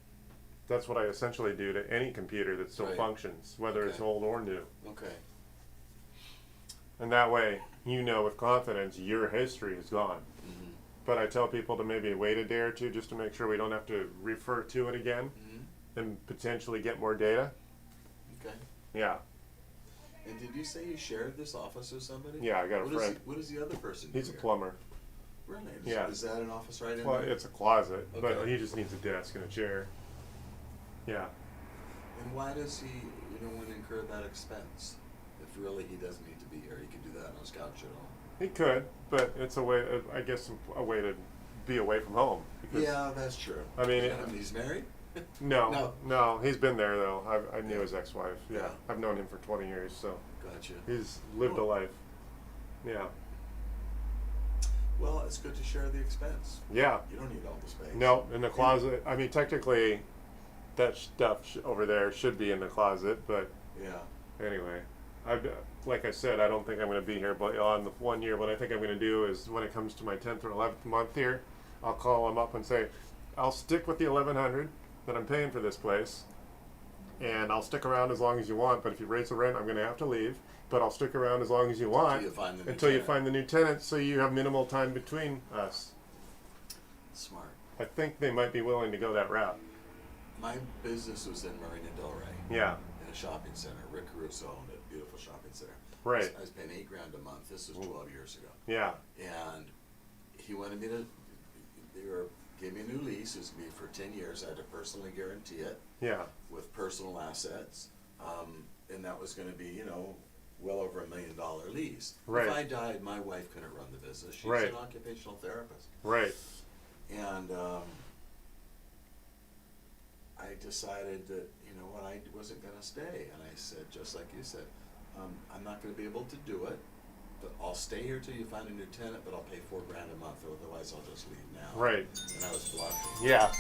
That's what I essentially do to any computer that still Right. functions, whether it's Okay. old or new. Okay. And that way, you know with confidence your history is gone. Mm-hmm. But I tell people to maybe wait a day or two just to make sure we don't have to refer to it again Mm-hmm. and potentially get more data. Okay. Yeah. And did you say you shared this office with somebody? Yeah, I got a What is friend. what does the other person do? He's a here? plumber. Really? Yeah. Is that an office right in Well, there? it's a closet, but Okay. he just needs a desk and a chair. Yeah. And why does he, want to incur that expense? If really he doesn't need to be here, he can do that on his couch at home. He could, but it's a way, I guess, a way to be away from home. Because, Yeah, that's true. I mean, He's married? No, he's been there though. I knew Yeah. his ex-wife. Yeah. Yeah. I've known him for 20 years, so Gotcha. he's lived a Cool. life. Yeah. Well, it's good to share the expense. Yeah. You don't need all the space. No, in the closet. I mean, technically, that stuff over there should be in the closet, but Yeah. anyway, like I said, I don't think I'm going to be here. But on the 1 year, what I think I'm going to do is when it comes to my 10th or 11th month here, I'll call them up and say, I'll stick with the 1100 that I'm paying for this place, and I'll stick around as long as you want. But if you raise the rent, I'm going to have to leave. But I'll stick around as long as you want Until you find the new until you tenant. find the new tenant, so you have minimal time between us. Smart. I think they might be willing to go that route. My business was in Marina Del Rey. Yeah. In a shopping center. Rick Caruso owned it. Beautiful shopping center. Right. I was paying $8,000 a month. This was 12 years ago. Yeah. And he wanted me to, gave me a new lease. It was going to be for 10 years. I had to personally guarantee it Yeah. with personal assets. And that was going to be, well over $1 million lease. Right. If I died, my wife couldn't run the business. She's Right. an occupational therapist. Right. And I decided that, I wasn't going to stay. And I said, just like you said, I'm not going to be able to do it, but I'll stay here till you find a new tenant, but I'll pay $4,000 a month, otherwise I'll just leave now. Right. And I was blushing Yeah.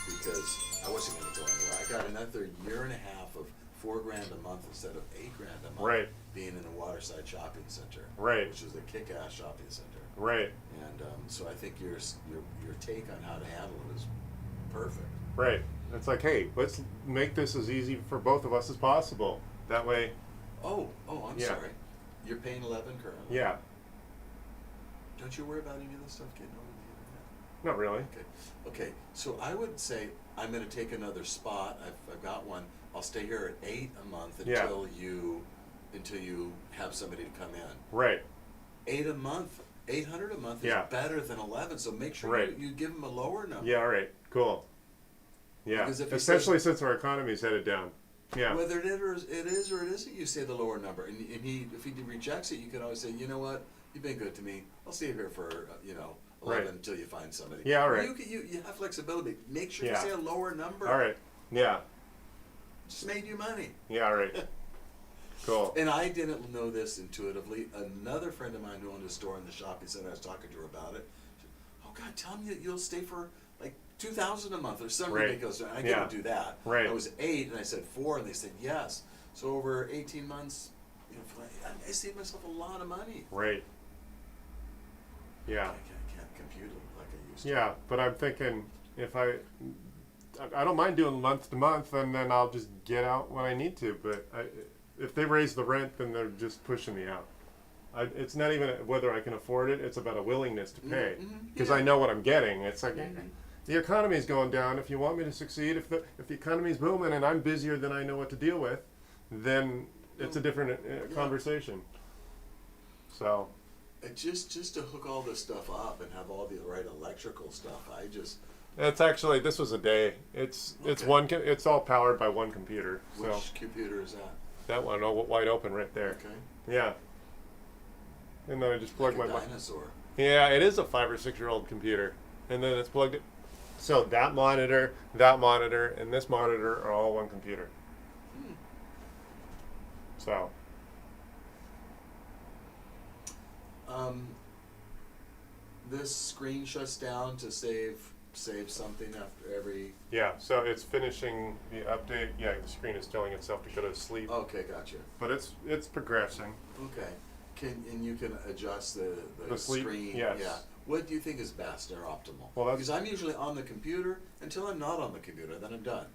because I wasn't going to go anywhere. I got another year and a half of $4,000 a month instead of $8,000 a month. Right. Being in the Waterside Shopping Center. Right. Which is a kick-ass shopping center. Right. And so I think your take on how to handle it is perfect. Right. It's like, hey, let's make this as easy for both of us as possible. That way, Oh, I'm Yeah. sorry. You're paying 11 currently. yeah. Don't you worry about any of this stuff getting over the internet. Not really. Okay. So I would say I'm going to take another spot. I've got one. I'll stay here at 8 a month Yeah. until you have somebody to come in. Right. 8 a month, 800 a month is Yeah. better than 11. So make sure Right. you give them a lower number. Yeah. All right. Cool. Yeah. Because if he Especially since our economy's headed down. Yeah. Whether it is or it isn't, you say the lower number, and if he rejects it, you can always say, you know what, you've been good to me. I'll stay here for 11 Right. until you find somebody. Yeah, all right. You have flexibility. Make sure Yeah. you say a lower number. All right. Yeah. Just made you money. Yeah. All right. Cool. And I didn't know this intuitively. Another friend of mine who owned a store in the shopping center, I was talking to her about it. She said, "Oh God, tell me that you'll stay for like $2,000 a month or something Right. ridiculous." I Yeah. couldn't do that. Right. I was 8, and I said 4, and they said yes. So over 18 months, I saved myself a lot of money. Right. Yeah. I can't compute it like I used to. Yeah. But I'm thinking if I don't mind doing month to month, and then I'll just get out when I need to. But if they raise the rent, then they're just pushing me out. It's not even whether I can afford it. It's about a willingness to pay because yeah. I know what I'm getting. It's like Mhm. the economy's going down. If you want me to succeed, if the economy's booming and I'm busier than I know what to deal with, then it's a different conversation. So Just to hook all this stuff up and have all the right electrical stuff, it's actually this was a day. It's Okay. it's all powered by one computer. So which computer is that? that one wide open right there. Okay. Yeah. And then I just plug Like my a dinosaur. Yeah, it is a 5 or 6 year old computer, and then it's plugged in. So that monitor, and this monitor are all one computer. So this screen shuts down to save something after every. Yeah, so it's finishing the update. Yeah, the screen is telling itself to go to sleep. Okay, gotcha. But it's progressing. Okay, and you can adjust the sleep? screen. Yes. Yeah. What do you think is best or optimal? Well, that's- because I'm usually on the computer until I'm not on the computer, then I'm done.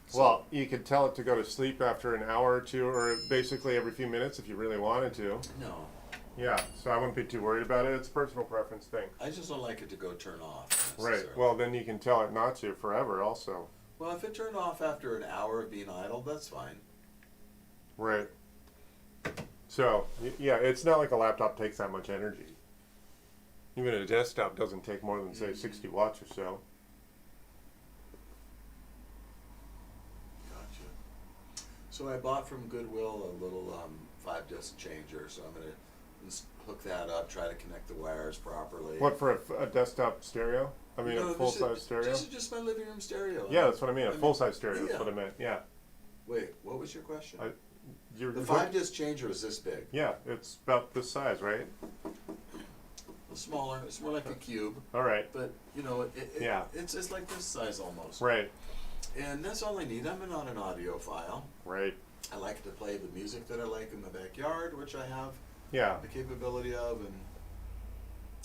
So, Well, you could tell it to go to sleep after an hour or two, or basically every few minutes if you really wanted to. no, Yeah, so I wouldn't be too worried about it. It's a personal preference thing. I just don't like it to go turn off. Right. necessarily. Well, then you can tell it not to forever also. Well, if it turned off after an hour of being idle, that's fine. Right. So, yeah, it's not like a laptop takes that much energy. Even a desktop doesn't take more than, say, 60 watts or so. Gotcha. So I bought from Goodwill a little 5-disc changer, so I'm gonna hook that up, try to connect the wires properly. What, for a desktop stereo? I mean, No, a full-size stereo? This is just my living room stereo. Yeah, that's what I mean. A I mean, full-size stereo is yeah. what I meant. Yeah. Wait, what was your question? You're, The 5-disc changer is this big. Yeah, it's about this size, right? A little smaller. It's more like a cube, All right. but you know, Yeah. it's like this size almost. Right. And that's all I need. I'm not an audiophile. Right. I like to play the music that I like in the backyard, which I have Yeah. the capability of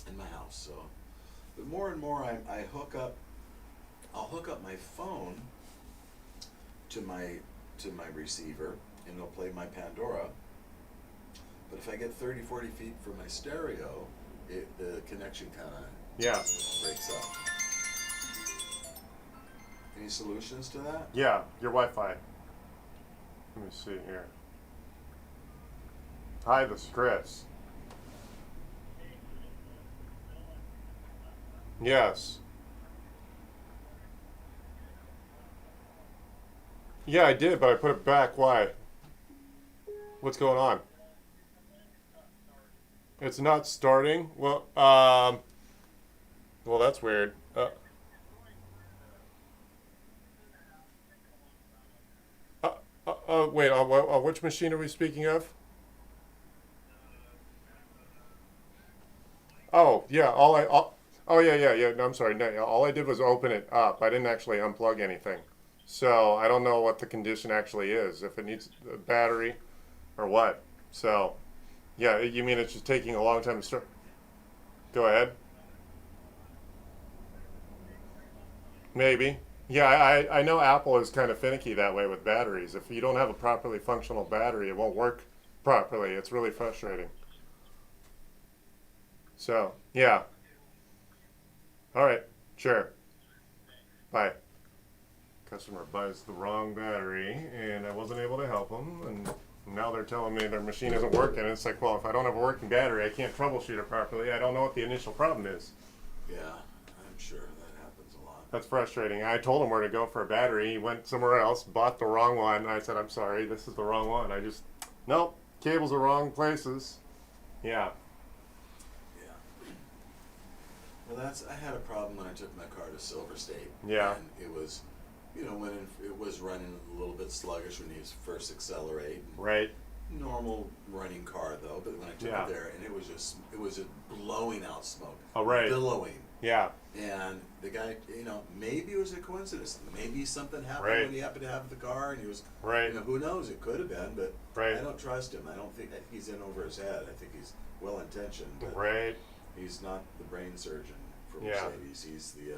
in my house. So, but more and more, I'll hook up my phone to my receiver, and it'll play my Pandora. But if I get 30, 40 feet from my stereo, the connection kind of Yeah. breaks up. Any solutions to that? Yeah, your Wi-Fi. Let me see here. Hi, this is Chris. Yes. Yeah, I did, but I put it back. Why? What's going on? It's not starting? Well, that's weird. Wait, which machine are we speaking of? Oh, yeah, yeah, no, I'm sorry. No, yeah, all I did was open it up. I didn't actually unplug anything. So I don't know what the condition actually is, if it needs a battery or what. So, yeah, you mean it's just taking a long time to start? Go ahead. Maybe. Yeah, I know Apple is kind of finicky that way with batteries. If you don't have a properly functional battery, it won't work properly. It's really frustrating. So, yeah. All right, sure. Bye. Customer buys the wrong battery, and I wasn't able to help them, and now they're telling me their machine isn't working. It's like, well, if I don't have a working battery, I can't troubleshoot it properly. I don't know what the initial problem is. Yeah, I'm sure that happens a lot. That's frustrating. I told him where to go for a battery. He went somewhere else, bought the wrong one. And I said, I'm sorry, this is the wrong one. Nope, cables are wrong places. Yeah. Yeah. Well, I had a problem when I took my car to Silver State. Yeah. And it was, when it was running a little bit sluggish when you first accelerate. Right. Normal running car though, but when I took Yeah. it there, and it was just blowing out smoke. Oh, right. Billowing. Yeah. And the guy, maybe it was a coincidence. Maybe something happened Right. when he happened to have the car, and he was, Right. who knows? It could have been, but Right. I don't trust him. I think he's in over his head. I think he's well intentioned, but Right. he's not the brain surgeon for Yeah. Mercedes. He's the,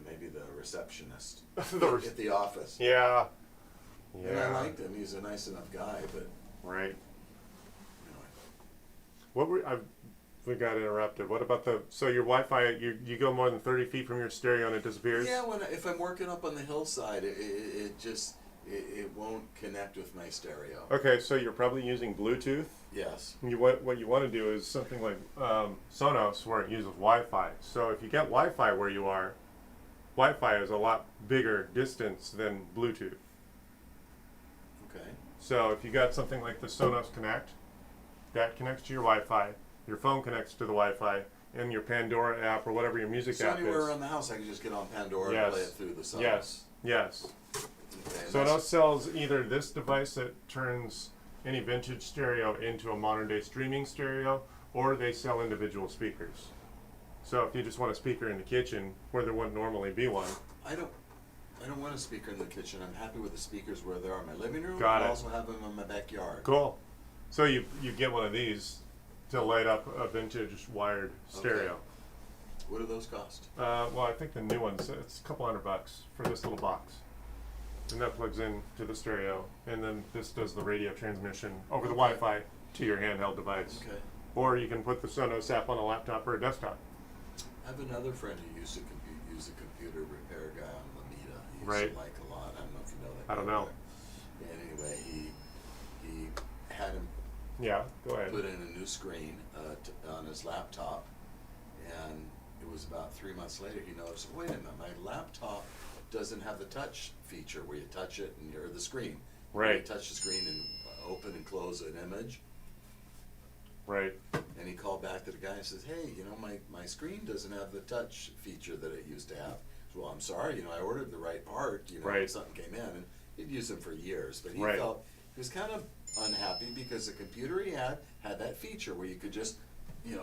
maybe the receptionist The re- at the office. Yeah. And I Yeah. liked him. He's a nice enough guy, but Right. anyway. We got interrupted. What about so your Wi-Fi, you go more than 30 feet from your stereo and it disappears? Yeah, if I'm working up on the hillside, it won't connect with my stereo. Okay, so you're probably using Bluetooth. Yes. What you want to do is something like Sonos, where it uses Wi-Fi. So if you get Wi-Fi where you are, Wi-Fi is a lot bigger distance than Bluetooth. Okay. So if you got something like the Sonos Connect, that connects to your Wi-Fi, your phone connects to the Wi-Fi, and your Pandora app or whatever your music So app anywhere is. around the house, I can just get on Pandora Yes. and play it through the Sonos. Yes. Okay, and Sonos that's- sells either this device that turns any vintage stereo into a modern day streaming stereo, or they sell individual speakers. So if you just want a speaker in the kitchen where there wouldn't normally be one, I don't want a speaker in the kitchen. I'm happy with the speakers where they are in my living room. Got I it. also have them in my backyard. cool. So you get one of these to light up a vintage wired stereo. What do those cost? Well, I think the new ones, it's a couple $100 for this little box. And that plugs in to the stereo, and then this does the radio transmission over the Okay. Wi-Fi to your handheld device. Okay. Or you can put the Sonos app on a laptop or a desktop. I have another friend who used to use a computer repair guy on Lameda. He used Right. to like a lot. I don't know if you know that. I don't guy know. there. And anyway, he had him Yeah, go ahead. put in a new screen on his laptop, and it was about 3 months later he noticed, wait a minute, my laptop doesn't have the touch feature where you touch it and you're the screen. Where you Right. touch the screen and open and close an image. Right. And he called back to the guy and says, hey, my screen doesn't have the touch feature that it used to have. He said, well, I'm sorry, I ordered the right part, Right. something came in, and he'd used them for years, but he Right. felt, he was kind of unhappy because the computer he had that feature where you could just,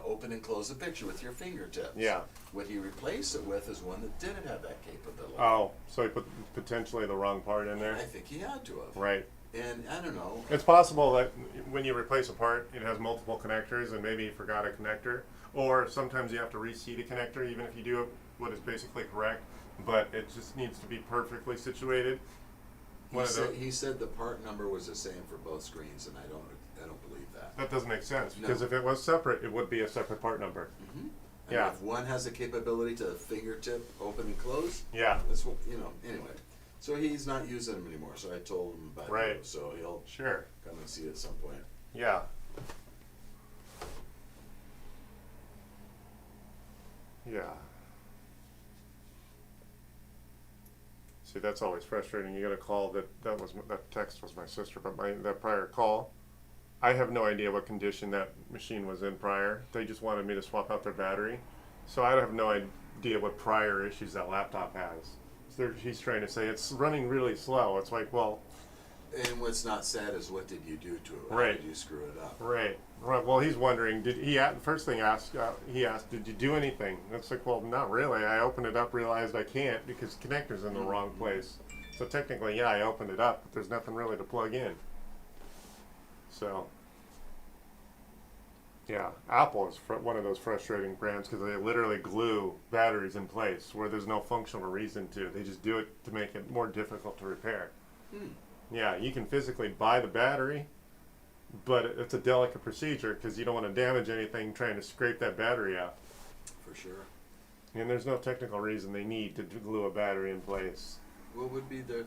open and close a picture with your fingertips. Yeah. What he replaced it with is one that didn't have that capability. Oh, so he put potentially the wrong part in there? I think he had to have. Right. And I don't know. It's possible that when you replace a part, it has multiple connectors and maybe you forgot a connector. Or sometimes you have to reseat a connector even if you do what is basically correct, but it just needs to be perfectly situated. He said the part number was the same for both screens, and I don't believe that. That doesn't make sense, No. because if it was separate, it would be a separate part number. Mm-hmm. And Yeah. if one has the capability to fingertip open and close, Yeah, that's what, anyway. So he's not using them anymore, so I told him about Right. it. So he'll sure. come and see it at some point. Yeah. Yeah. See, that's always frustrating. You get a call that text was my sister, but that prior call, I have no idea what condition that machine was in prior. They just wanted me to swap out their battery, so I have no idea what prior issues that laptop has. So he's trying to say it's running really slow. It's like, well, And what's not said is what did you do to it? How Right. did you screw it up? right. Well, he's wondering. First thing he asked, did you do anything? And it's like, well, not really. I opened it up, realized I can't because the connector's in the wrong place. So technically, yeah, I opened it up, but there's nothing really to plug in. So, yeah, Apple is one of those frustrating brands because they literally glue batteries in place where there's no functional reason to. They just do it to make it more difficult to repair. Hmm. Yeah, you can physically buy the battery, but it's a delicate procedure because you don't want to damage anything trying to scrape that battery out. For sure. And there's no technical reason they need to glue a battery in place. What would be their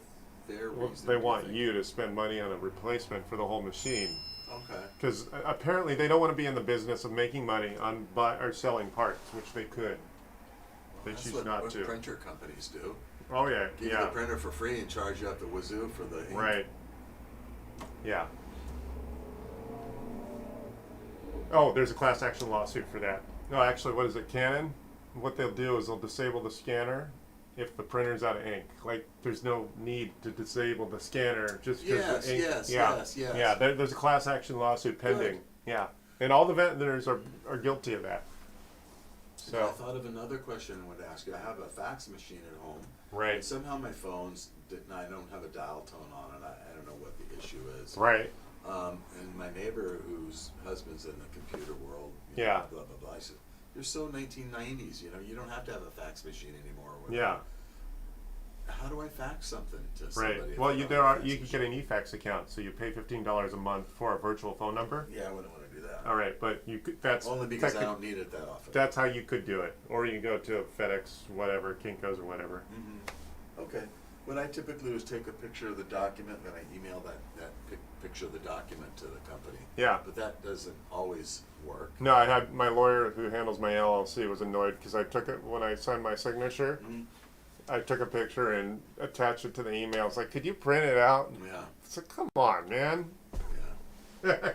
Well, reason? they do want think? you to spend money on a replacement for the whole machine. Okay. Because apparently they don't want to be in the business of making money on or selling parts, which they could. They That's choose what not to. printer companies do. Oh yeah, Give you yeah, the printer for free and charge you up the wazoo for the ink. right. Yeah. Oh, there's a class action lawsuit for that. No, actually, what is it, Canon? What they'll do is they'll disable the scanner if the printer's out of ink. Like, there's no need to disable the scanner just because Yes, the ink. yes, yeah, yes, yes. yeah. There's a class action lawsuit pending. Good. Yeah, and all the vendors are guilty of that. I So thought of another question I wanted to ask you. I have a fax machine at home. right, And somehow my phone's, I don't have a dial tone on it. I don't know what the issue is. right, And my neighbor, whose husband's in the computer world, Yeah. blah, blah, blah, I said, you're so 1990s, you don't have to have a fax machine anymore. Or whatever. yeah, How do I fax something to somebody? right. if Well, I you don't have a fax can get machine? an eFax account, so you pay $15 a month for a virtual phone number. Yeah, I wouldn't want to do that. All right, but you could, that's Only because I technic- don't need it that often. That's how you could do it, or you can go to FedEx, whatever, Kinko's or whatever. Okay. What I typically do is take a picture of the document, then I email that picture of the document to the company. Yeah. But that doesn't always work. No, I had my lawyer who handles my LLC was annoyed because I took it when I signed my signature. Mhm. I took a picture and attached it to the email. It's like, could you print it out? Yeah. It's like, come on, man. Yeah.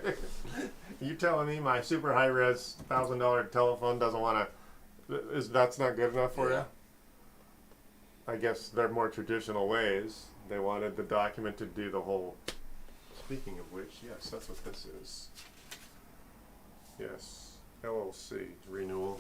You telling me my super high res $1,000 telephone doesn't want to? That's not good enough for Yeah. you? I guess they're more traditional ways. They wanted the document to do the whole. Speaking of which, yes, that's what this is. Yes, LLC renewal.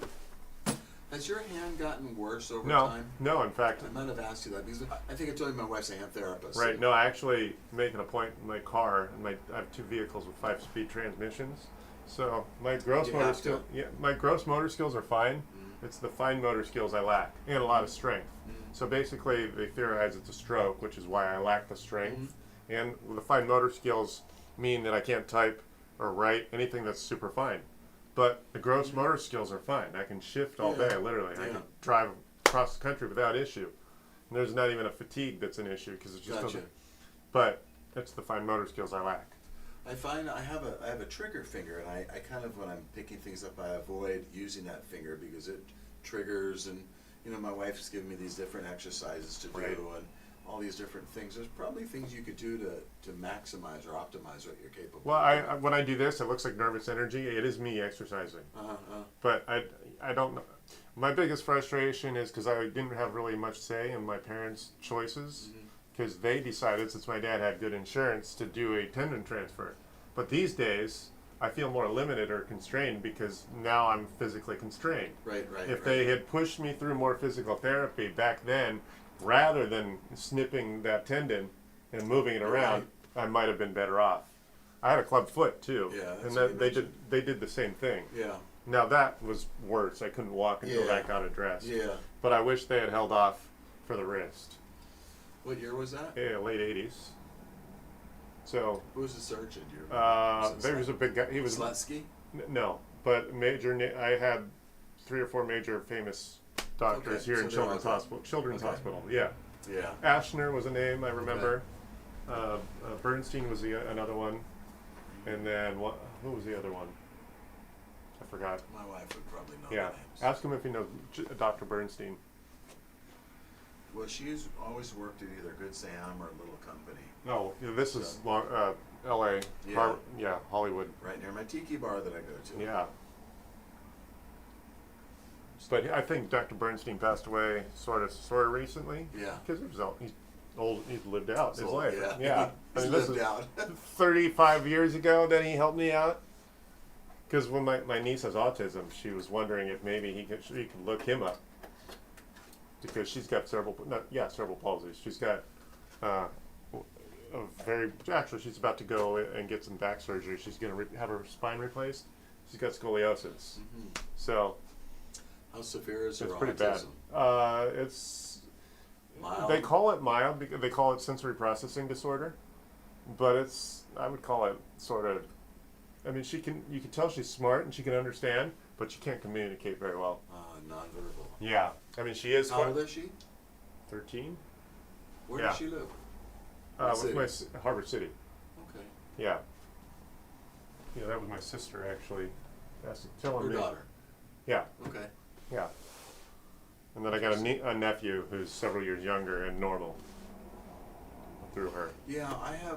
Has your hand gotten worse over No, time? no. In fact, I might have asked you that because I think I told you my wife's a hand therapist. right. No, I actually make an appointment in my car, and I have 2 vehicles with 5-speed transmissions. So my gross You motor have to. skill, yeah, my gross motor skills are fine. It's the fine motor skills I lack, and a lot of strength. So basically, they theorize it's a stroke, which is why I lack the strength. And the fine motor skills mean that I can't type or write anything that's super fine. But the gross motor skills are fine. I can shift all day, literally. I Yeah. can drive across the country without issue. And there's not even a fatigue that's an issue because it just Gotcha. doesn't. But it's the fine motor skills I lack. I find I have a trigger finger, and I kind of, when I'm picking things up, I avoid using that finger because it triggers, and my wife's given me these different exercises to do, Right. and all these different things. There's probably things you could do to maximize or optimize what you're capable Well, of. I when I do this, it looks like nervous energy. It is me exercising. But I don't know. My biggest frustration is because I didn't have really much say in my parents' choices, because they decided, since my dad had good insurance, to do a tendon transfer. But these days, I feel more limited or constrained because now I'm physically constrained. Right. If they had pushed me through more physical therapy back then, rather than snipping that tendon and moving it around, I might have been better off. I had a club foot too, Yeah, that's and what you they mentioned. did the same thing. Yeah. Now that was worse. I couldn't walk until Yeah. that got addressed. Yeah. But I wish they had held off for the wrist. What year was that? Yeah, late '80s. So Who was the surgeon? Do you remember? there was a big guy. He was Slutsky? no, but I had 3 or 4 major famous doctors Okay, here so in they're Children's all good. Hospital. Children's Okay. Hospital, yeah. Yeah. Ashner was a name I remember. Bernstein was another one, and then who was the other one? I forgot. My wife would probably know Yeah, the names. ask him if he knows Dr. Bernstein. Well, she's always worked at either Good Sam or Little Company, No, this is So- L.A. Yeah. Hollywood. right near my tiki bar that I go to. Yeah. But I think Dr. Bernstein passed away sort of recently. Yeah. Because he's old. He's lived out his So, life. yeah. I He's mean, this lived is out. 35 years ago that he helped me out. Because when my niece has autism, she was wondering if maybe she could look him up. Because she's got cerebral palsy. She's got actually she's about to go and get some back surgery. She's going to have her spine replaced. She's got scoliosis. So How severe is her it's autism? pretty bad. It's Mild? They call it mild because they call it sensory processing disorder, but I would call it sort of. I mean, you can tell she's smart and she can understand, but she can't communicate very well. Nonverbal. Yeah, I mean she is How old is she? 13. Where Yeah. does she live? What With my city? Harvard City. Okay. Yeah. Yeah, that was my sister actually. That's telling Her me. daughter. Yeah, Okay. yeah. And then I got a nephew who's several years younger and normal. Through her. Yeah,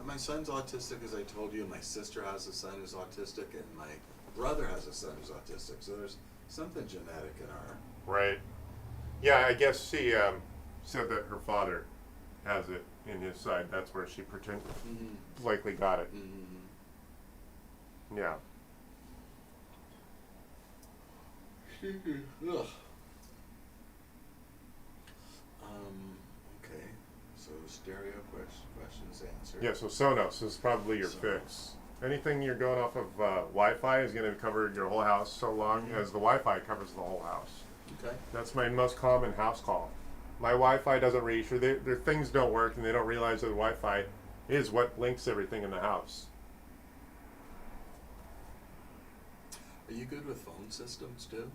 my son's autistic, as I told you. My sister has a son who's autistic, and my brother has a son who's autistic. So there's something genetic in our. Right. Yeah, I guess she said that her father has it in his side. That's where she likely got it. Yeah. Ugh. Okay. So stereo questions answered. Yeah, so Sonos is probably your fix. Anything you're going off of Wi-Fi is going to cover your whole house so long as the Wi-Fi covers the whole house. Okay. That's my most common house call. My Wi-Fi doesn't reach, or their things don't work, and they don't realize that the Wi-Fi is what links everything in the house. Are you good with phone systems too?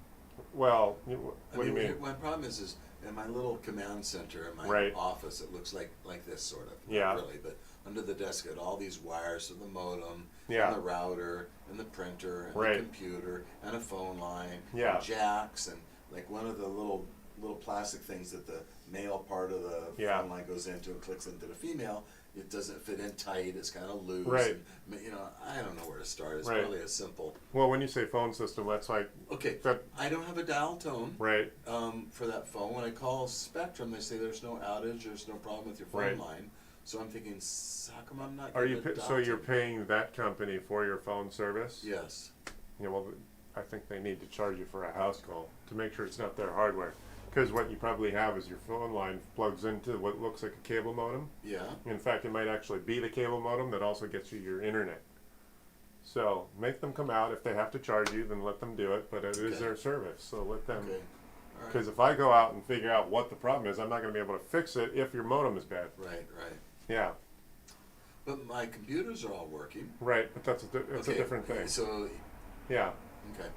Well, what do you mean? My problem is in my little command center in my Right. office, it looks like this sort of. Yeah. Not really, but under the desk, I had all these wires to the modem, Yeah. and the router, and the printer, and Right. the computer, and a phone line, Yeah. and jacks, and like one of the little plastic things that the male part of the Yeah. phone line goes into and clicks into the female. It doesn't fit in tight. It's kind of loose. Right. And, I don't know where to start. It's Right. really a simple. Well, when you say phone system, that's like Okay. that, I don't have a dial tone. right? For that phone. When I call Spectrum, they say there's no outage, there's no problem with your phone Right. line. So I'm thinking, how come I'm not Are getting you a dial so you're tone? paying that company for your phone service? Yes. Yeah. Well, I think they need to charge you for a house call to make sure it's not their hardware. Because what you probably have is your phone line plugs into what looks like a cable modem. Yeah. In fact, it might actually be the cable modem that also gets you your internet. So make them come out. If they have to charge you, then let them do it. But it is Okay. their service, so let them. Okay. All right. Because if I go out and figure out what the problem is, I'm not going to be able to fix it if your modem is bad. Right. Right. Yeah, But my computers are all working. right. But that's a different thing. So, Yeah, okay.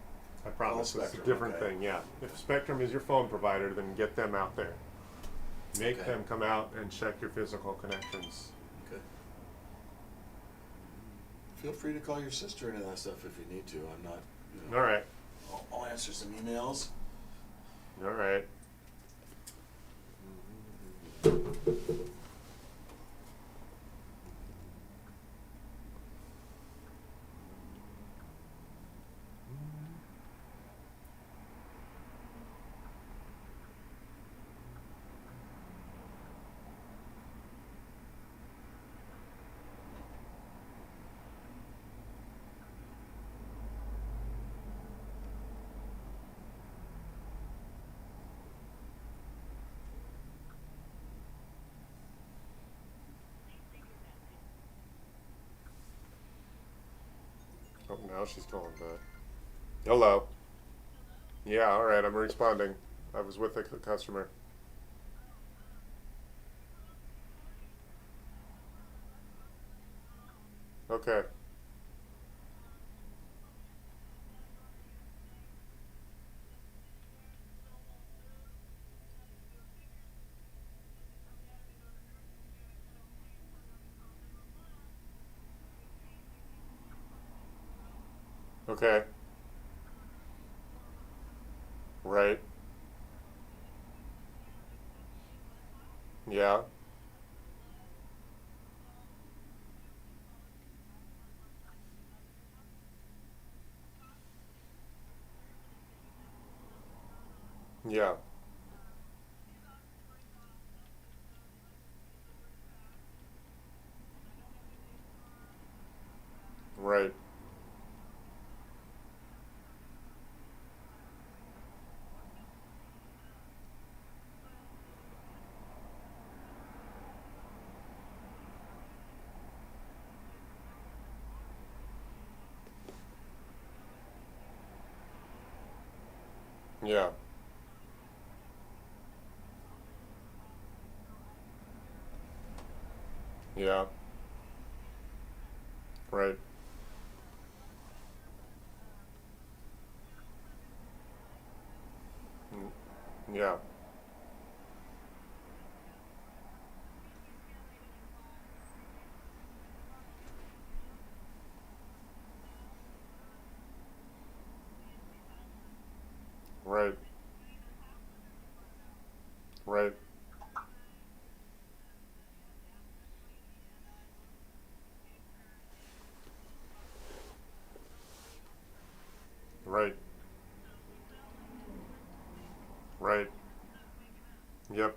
I promise it's a Spectrum, different okay. thing. Yeah, if Spectrum is your phone provider, then get them out there. Make Okay. them come out and check your physical connections. Okay. Feel free to call your sister into that stuff if you need to. I'm not. You know, All right, I'll answer some emails. all right. Oh, now she's calling back. Hello. Yeah, all right. I'm responding. I was with the customer. Okay. Okay. Right. Yeah. Yeah. Right. Yeah. Yeah. Right. Mm, yeah. Right. Right. Right. Right. Yep.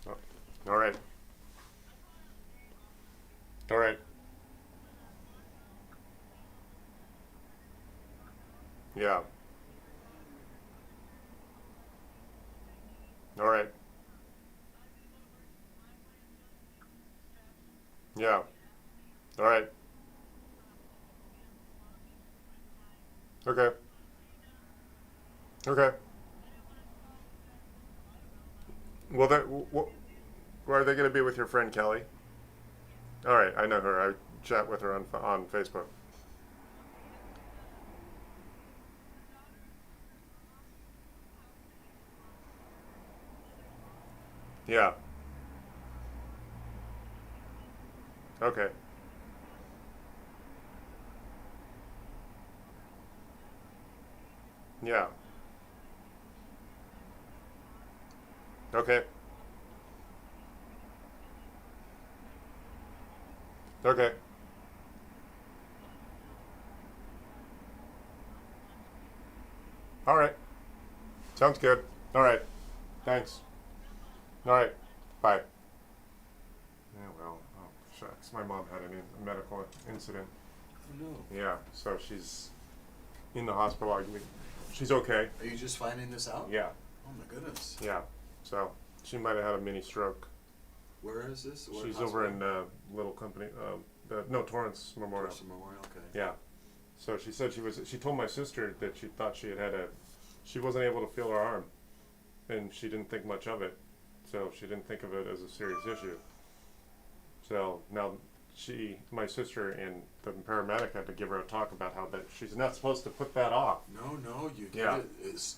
Oh, all right. All right. Yeah. All right. Yeah. All right. Okay. Okay. Well, where are they going to be with your friend Kelly? All right, I know her. I chat with her on Facebook. Yeah. Okay. Yeah. Okay. Okay. All right. Sounds good. All right. Thanks. All right. Bye. Yeah, well, oh, shucks. My mom had a medical incident. Oh no. Yeah, so she's in the hospital. She's okay. Are you just finding this out? Yeah, Oh my goodness. yeah. So she might have had a mini stroke. Where is this? What She's hospital? over in little company. Torrance Memorial. Torrance Memorial. Okay. Yeah. So she said she told my sister that she thought she wasn't able to feel her arm, and she didn't think much of it. So she didn't think of it as a serious issue. So now my sister and the paramedic had to give her a talk about how that she's not supposed to put that off. No, you get Yeah. it.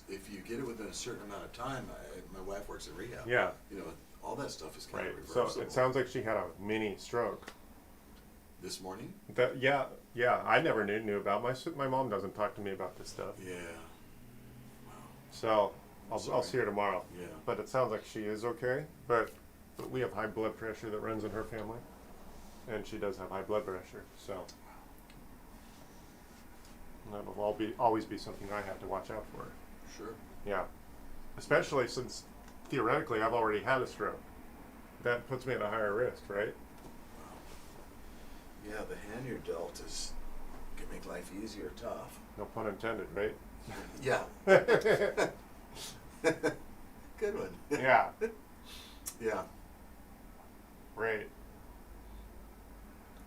If you get it within a certain amount of time, my wife works in rehab. Yeah. You know, all that stuff is kind Right. of So reversible. it sounds like she had a mini stroke. This morning? Yeah. I never knew about my mom doesn't talk to me about this stuff. Yeah. Wow. So I'll Sorry. see her tomorrow. Yeah. But it sounds like she is okay. But we have high blood pressure that runs in her family, and she does have high blood pressure. So that'll always be something I have to watch out for. Sure. Yeah, especially since theoretically I've already had a stroke. That puts me at a higher risk, right? Yeah, the hand you're dealt can make life easy or tough. No pun intended, right? Yeah. Good one. Yeah, Yeah. right.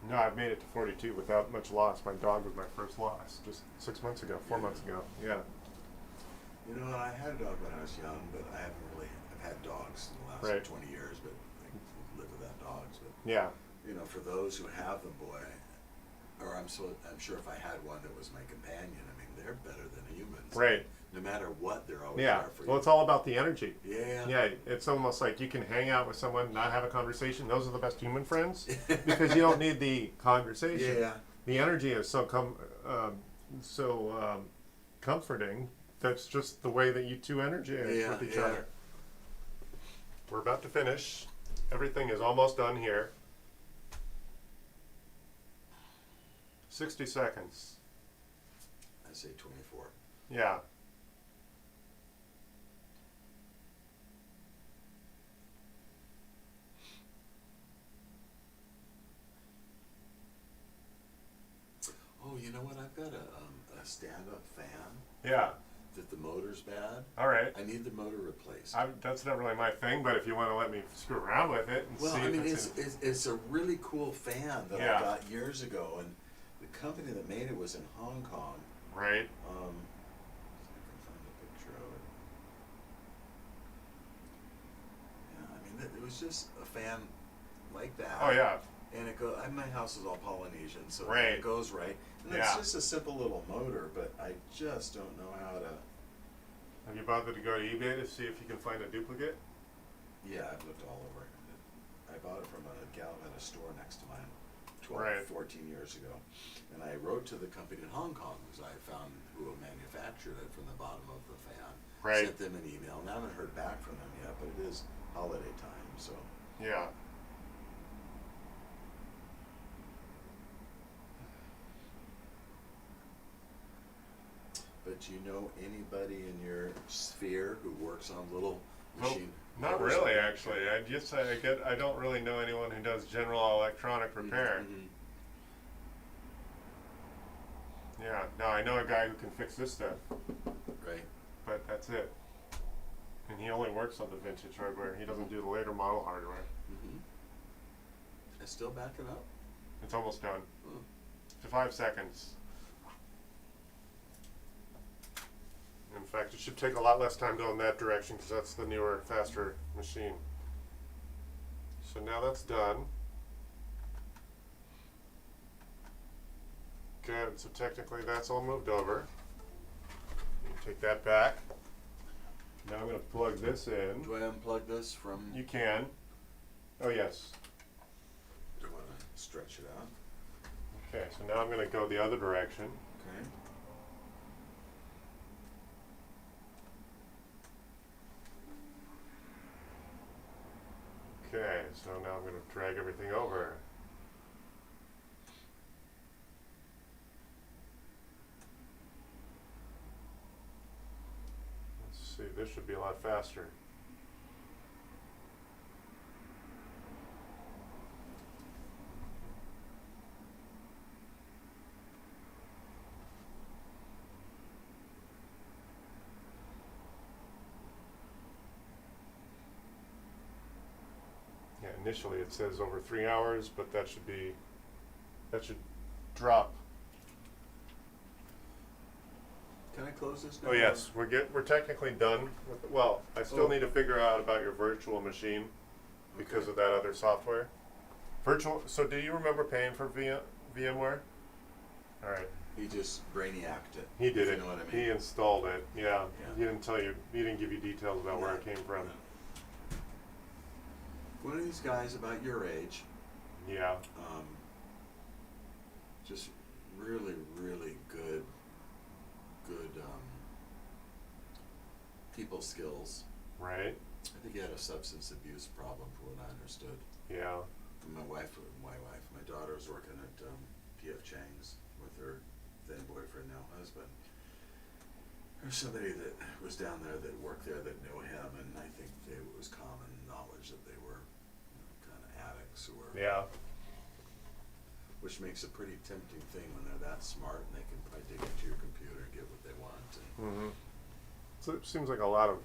No, I've made it to 42 without much loss. My dog was my first loss just 4 months ago. Yeah. You know, I had a dog when I was young, but I've had dogs in the last Right. 20 years, but I live without dogs. But, Yeah. you know, for those who have them, boy, or I'm sure if I had one that was my companion, I mean, they're better than humans. Right. No matter what, they're always Yeah. there for you. Well, it's all about the energy. Yeah. Yeah, it's almost like you can hang out with someone, not have a conversation. Those are the best human friends because you don't need the conversation. Yeah. The energy is so comforting. That's just the way that you two energize Yeah, with each yeah. other. We're about to finish. Everything is almost done here. 60 seconds. I say 24. Yeah. Oh, you know what? I've got a stand-up fan Yeah. that the motor's bad. All right. I need the motor replaced. That's not really my thing, but if you want to let me screw around with it and Well, see I mean, if it's a really cool fan that Yeah. I got years ago, and the company that made it was in Hong Kong. right. See if I can find a picture of it. Yeah, I mean, it was just a fan like that. Oh yeah. And my house is all Polynesian, so Right. it goes right. And Yeah. it's just a simple little motor, but I just don't know how to. Have you bothered to go to eBay to see if you can find a duplicate? Yeah, I've looked all over. I bought it from a gal at a store next to mine 12, Right. 14 years ago. And I wrote to the company in Hong Kong because I found who manufactured it from the bottom of the fan. Right. Sent them an email, and I haven't heard back from them yet, but it is holiday time, so. Yeah. But you know anybody in your sphere who works on little Nope, machine? not motors? really, actually. I don't really know anyone who does general electronic repair. Mhm. Yeah. Now I know a guy who can fix this stuff, Right. but that's it. And he only works on the vintage hardware. He doesn't do the later model hardware. Mm-hmm. I still back it up. It's almost done. Oh. 5 seconds. In fact, it should take a lot less time going that direction because that's the newer, faster machine. So now that's done. Good, so technically that's all moved over. You can take that back. Now I'm going to plug this in. Do I unplug this from? You can. Oh yes. Do I want to stretch it out? Okay, so now I'm going to go the other direction. Okay. Okay, so now I'm going to drag everything over. Let's see, this should be a lot faster. initially it says over 3 hours, but that should drop. Can I close this now? Oh yes, we're technically done with, well, I still Oh. need to figure out about your virtual machine because Okay. of that other software. So do you remember paying for VMware? All right. He just brainiaced it. He did if it. You know what I mean? He installed it. Yeah. Yeah. He didn't tell you. He didn't give you details about where it came from. No. One of these guys about your age, Yeah. just really, really good people skills. Right. I think he had a substance abuse problem, from what I understood. Yeah. And my daughter was working at P.F. Chang's with her then boyfriend, now husband. There's somebody that was down there that worked there that knew him, and I think it was common knowledge that they were kind of addicts who were, Yeah. which makes a pretty tempting thing when they're that smart and they can probably dig into your computer and get what they want. And So it seems like a lot of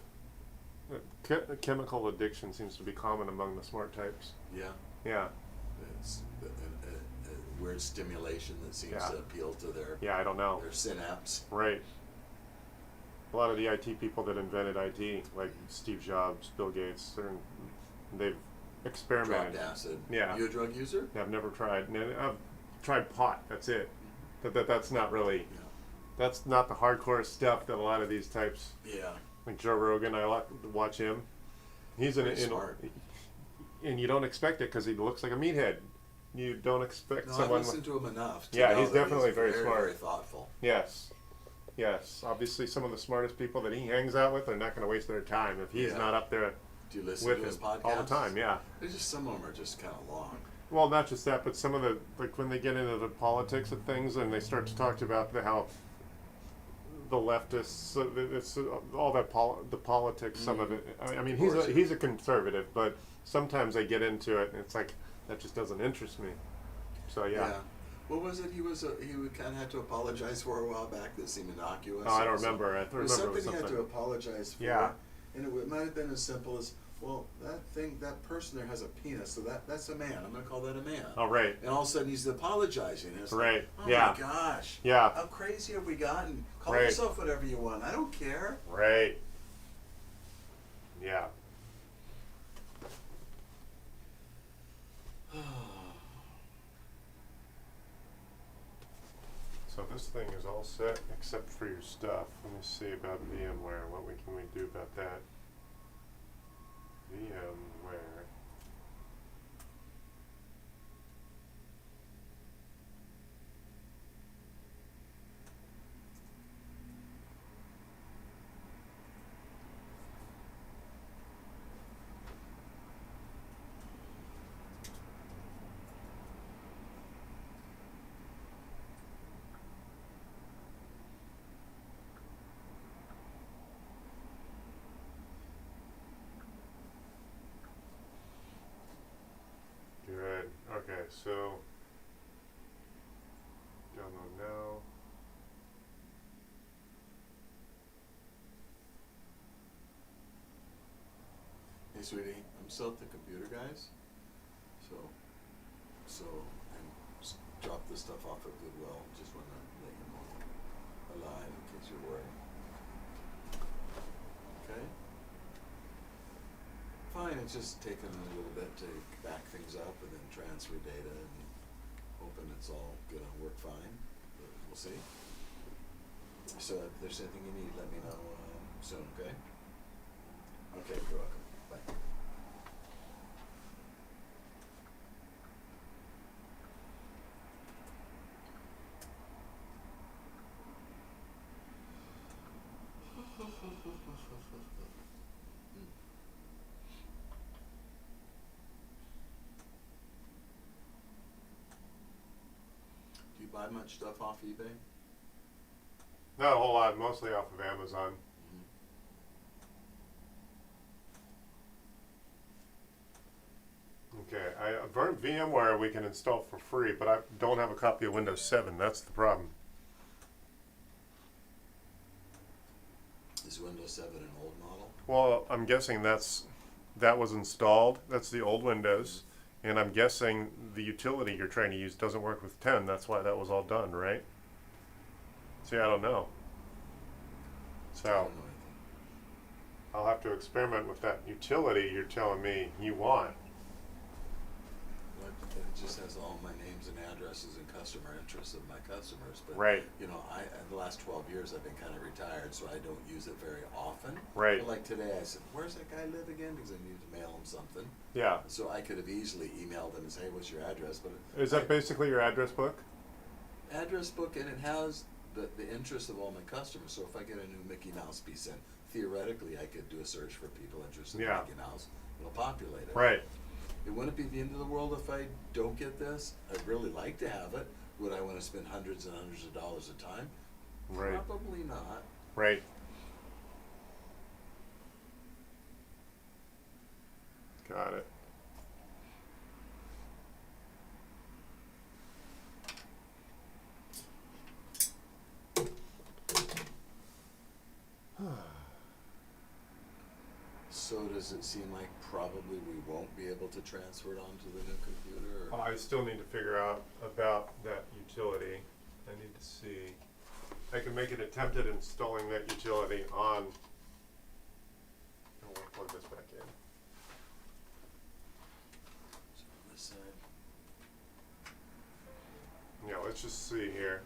chemical addiction seems to be common among the smart types. yeah, Yeah. it's a weird stimulation that seems Yeah. to appeal to their Yeah. I don't know. their synapse. Right. A lot of the IT people that invented IT, like Steve Jobs, Bill Gates, they've experimented. Dropped acid. Yeah. You a drug user? I've never tried. I've tried pot. That's it. That's not really. Yeah. That's not the hardcore stuff that a lot of these types, Yeah. like Joe Rogan. I like to watch him. He's Pretty smart. and you don't expect it because he looks like a meathead. You don't expect No, I someone. listened to him enough. To Yeah, know he's that definitely very smart. Very thoughtful. Yes. Yes. Obviously, some of the smartest people that he hangs out with are not going to waste their time if he's Yeah. not up there Do you listen with to his him podcasts? all the time. Yeah. There's just some of them are just kind of long. Well, not just that, but some of the, like when they get into the politics of things and they start to talk about how the leftists, it's all that the politics, some of it. I mean, he's a conservative, but sometimes they get into it and it's like that just doesn't interest me. So yeah. What was it? He would kind of had to apologize for a while back that seemed innocuous. Oh, I It don't was- remember. I It was remember it something was he had to something. apologize for. Yeah. And it might have been as simple as, well, that person there has a penis, so that's a man. I'm gonna call that a man. Oh, right. And all of a sudden he's apologizing. And it's Right. Like, oh Yeah. my gosh. Yeah. How crazy have we gotten? Call Right. yourself whatever you want. I don't care. Right. Yeah. So this thing is all set except for your stuff. Let me see about VMware. What can we do about that? VMware. Good. Okay, so download now. Hey, sweetie, I'm still at the computer, guys. So, and drop this stuff off at Goodwill. Just want to let you know alive in case you're worried. Okay. Fine. It's just taking a little bit to back things up and then transfer data and hoping it's all gonna work fine. But we'll see. So if there's anything you need, let me know soon. Okay. Okay. You're welcome. Bye. Do you buy much stuff off eBay? Not a whole lot, mostly off of Amazon. Okay, VMware we can install for free, but I don't have a copy of Windows 7. That's the problem. Is Windows 7 an old model? Well, I'm guessing that was installed. That's the old Windows. And I'm guessing the utility you're trying to use doesn't work with 10. That's why that was all done, right? See, I don't know. I So don't know anything. I'll have to experiment with that utility you're telling me you want. But it just has all my names and addresses and customer interests of my customers. But Right. you know, in the last 12 years I've been kind of retired, so I don't use it very often. Right. But like today, I said, "Where's that guy live again?" Because I need to mail him something. Yeah. So I could have easily emailed him and say, "Hey, what's your address?" But Is that basically your address book? address book, and it has the interest of all my customers. So if I get a new Mickey Mouse piece in, theoretically I could do a search for people interested Yeah. in Mickey Mouse. It'll populate it. Right. It wouldn't be the end of the world if I don't get this. I'd really like to have it. Would I want to spend hundreds and hundreds of dollars a time? Right. Probably not. Right. Got it. So does it seem like probably we won't be able to transfer it onto the new computer? Or? I still need to figure out about that utility. I need to see. I can make an attempt at installing that utility on. We'll plug this back in. So on this side. Yeah, let's just see here.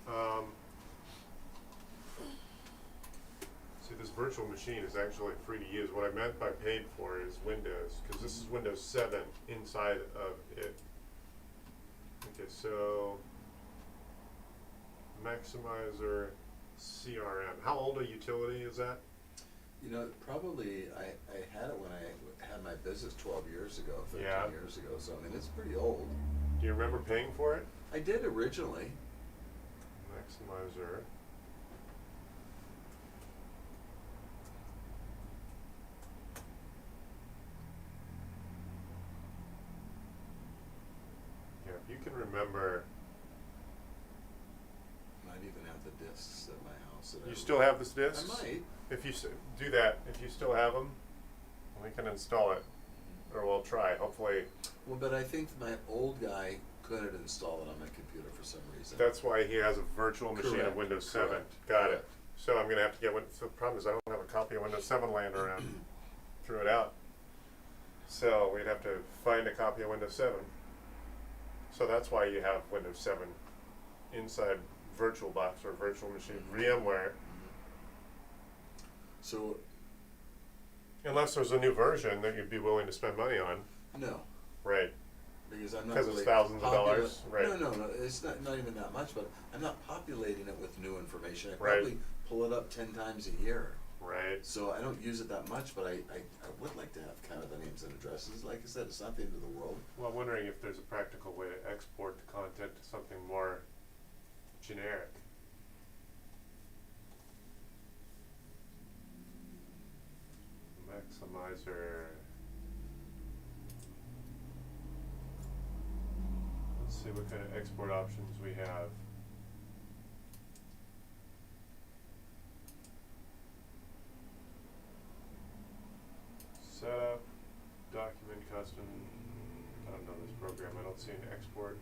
See, this virtual machine is actually free to use. What I meant by paid for is Windows, because this is Windows 7 inside of it. Okay, so Maximizer CRM. How old a utility is that? You know, probably I had it when I had my business 12 years ago, 13 Yeah. years ago. So I mean, it's pretty old. Do you remember paying for it? I did originally. Maximizer. Yeah, if you can remember, Might even have the discs at my house. That I you still have this I disc? might. If you do that, if you still have them, we can install it, or we'll try. Hopefully, Well, but I think my old guy couldn't install it on my computer for some reason. that's why he has a virtual machine of Correct, Windows 7. correct, Got it. correct. So I'm gonna have to get one. So the problem is I don't have a copy of Windows 7 laying around. Threw it out. So we'd have to find a copy of Windows 7. So that's why you have Windows 7 inside VirtualBox or Virtual Machine VMware. So Unless there's a new version that you'd be willing to spend money on. no, Right. because I'm not 'Cause it's really thousands of popula- dollars, right. No, it's not even that much. But I'm not populating it with new information. I Right. probably pull it up 10 times a year. Right. So I don't use it that much, but I would like to have kind of the names and addresses. Like I said, it's not the end of the world. Well, I'm wondering if there's a practical way to export the content to something more generic. Maximizer. Let's see what kind of export options we have. Setup, document custom. I don't know this program. I don't see an export.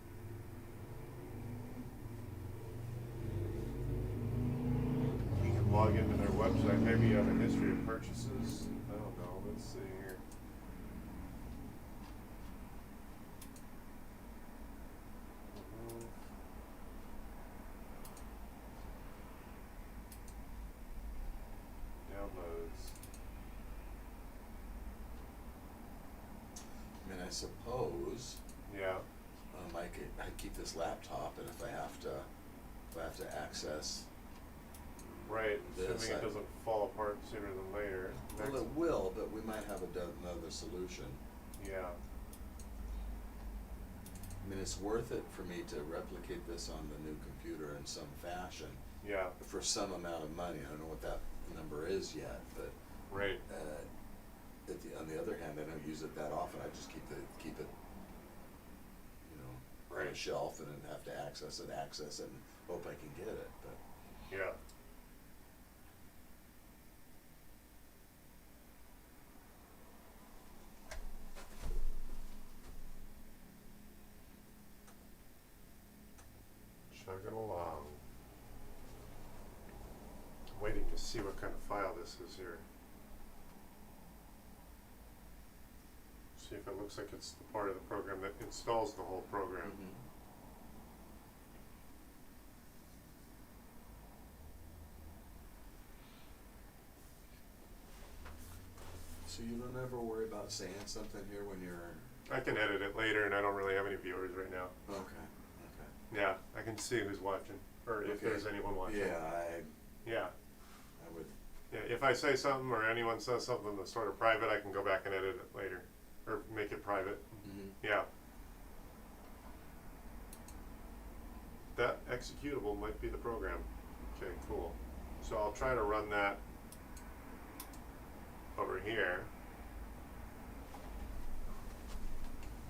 You can log into their website. Maybe you have a history of purchases. I don't know. Let's see here. Mhm. Downloads. I mean, I suppose Yeah. I keep this laptop, and if I have to access, Right. This, Assuming it doesn't fall apart sooner than later. well, it will, but we might have another solution. Yeah. I mean, it's worth it for me to replicate this on the new computer in some fashion Yeah. for some amount of money. I don't know what that number is yet, but Right. on the other hand, I don't use it that often. I just keep it, on a Right. shelf, and then have to access it, and hope I can get it. But Yeah. Chugging along. I'm waiting to see what kind of file this is here. See if it looks like it's the part of the program that installs the whole program. Mhm. So you don't ever worry about saying something here when you're, I can edit it later, and I don't really have any viewers right now. okay, Yeah, I can see who's watching, or if Okay. there's anyone watching. yeah, Yeah. I would, Yeah, if I say something or anyone says something that's sort of private, I can go back and edit it later, or make it private. mhm. Yeah. That executable might be the program. Okay, cool. So I'll try to run that over here.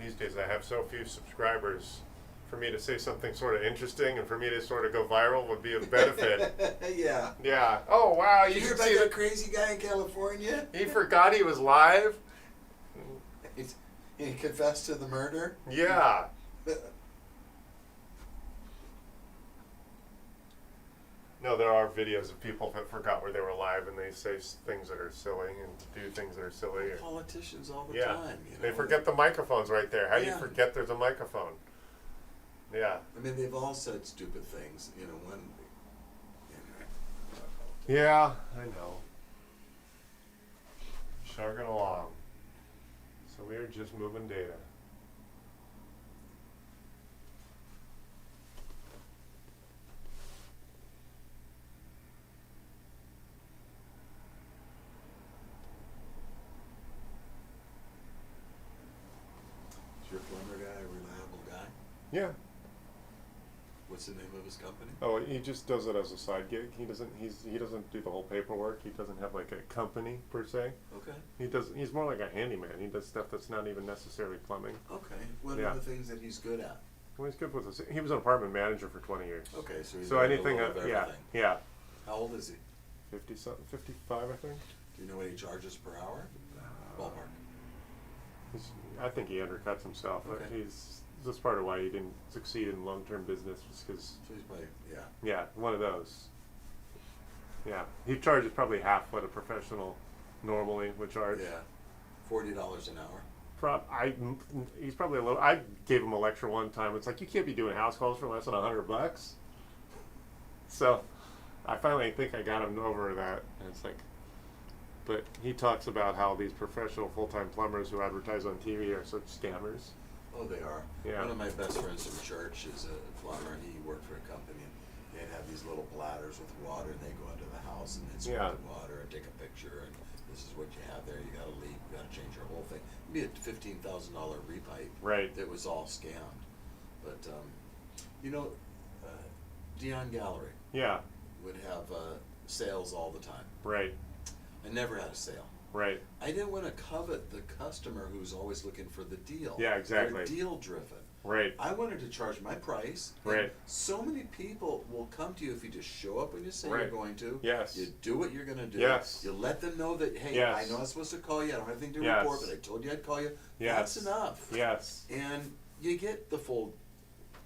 These days I have so few subscribers. For me to say something sort of interesting and for me to sort of go viral would be a benefit. Yeah. Yeah. Oh wow, Did you you hear should about see that that. crazy guy in California? He forgot he was live. He confessed to the murder? Yeah. No, there are videos of people that forgot where they were live and they say things that are silly and do things that are silly. Or, Politicians all the yeah. time, you know. They forget the microphone's right there. How do you Yeah. forget there's a microphone? Yeah. I mean, they've all said stupid things, you know, when... Yeah, I know. Chugging along. So we are just moving data. Is your plumber guy a reliable guy? Yeah. What's the name of his company? Oh, he just does it as a side gig. He doesn't do the whole paperwork. He doesn't have like a company per se. Okay. He's more like a handyman. He does stuff that's not even necessarily plumbing. Okay. What Yeah. are the things that he's good at? Well, he's good with this. He was an apartment manager for 20 years. Okay, so he's So doing a anything, little of yeah, everything. yeah. How old is he? 50 something, 55, I think. Do you know what he charges per hour? Ballpark. I think he undercuts himself. Okay. That's part of why he didn't succeed in long-term business, was because, So he's probably, yeah. yeah, one of those. Yeah, he charges probably half what a professional normally would charge. Yeah. $40 an hour. He's probably a little. I gave him a lecture one time. It's like, you can't be doing house calls for less than $100. So, I finally think I got him over that. And it's like, but he talks about how these professional full-time plumbers who advertise on TV are such scammers. Oh, they are. Yeah. One of my best friends from church is a plumber, and he worked for a company, and they'd have these little bladders with water, and they'd go into the house, and they'd squirt Yeah. the water, and take a picture, and this is what you have there, you got a leak, you gotta change your whole thing. It'd be a $15,000 repipe. Right. That was all scammed. But, you know, Dion Gallery Yeah. would have sales all the time. Right. I never had a sale. Right. I didn't want to covet the customer who's always looking for the deal. Yeah, exactly. They're deal driven. Right. I wanted to charge my price. and Right. So many people will come to you if you just show up when you say Right. you're going to. Yes. You do what you're going to do. Yes. You let them know that, hey, Yes. I know I'm supposed to call you. I don't have anything to Yes. report, but I told you I'd call you. Yes. That's enough. Yes. And you get the full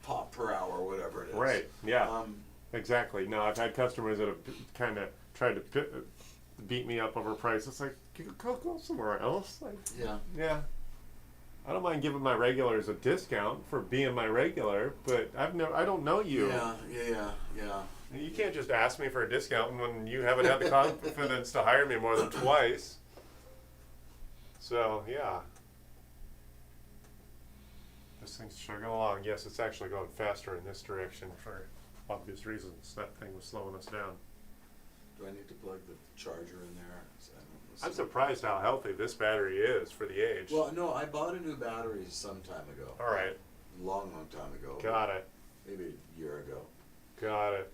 pop per hour or whatever it is. Right. Yeah. Um, Exactly. No, I've had customers that have kind of tried to beat me up over price. It's like, go somewhere else. Like, yeah. yeah. I don't mind giving my regulars a discount for being my regular, but I don't know you. Yeah. You can't just ask me for a discount when you haven't had the confidence to hire me more than twice. So, yeah. This thing's chugging along. Yes, it's actually going faster in this direction for obvious reasons. That thing was slowing us down. Do I need to plug the charger in there? I'm surprised how healthy this battery is for the age. Well, no, I bought a new battery some time ago. All right. Long time ago. Got it. Maybe a year ago. Got it.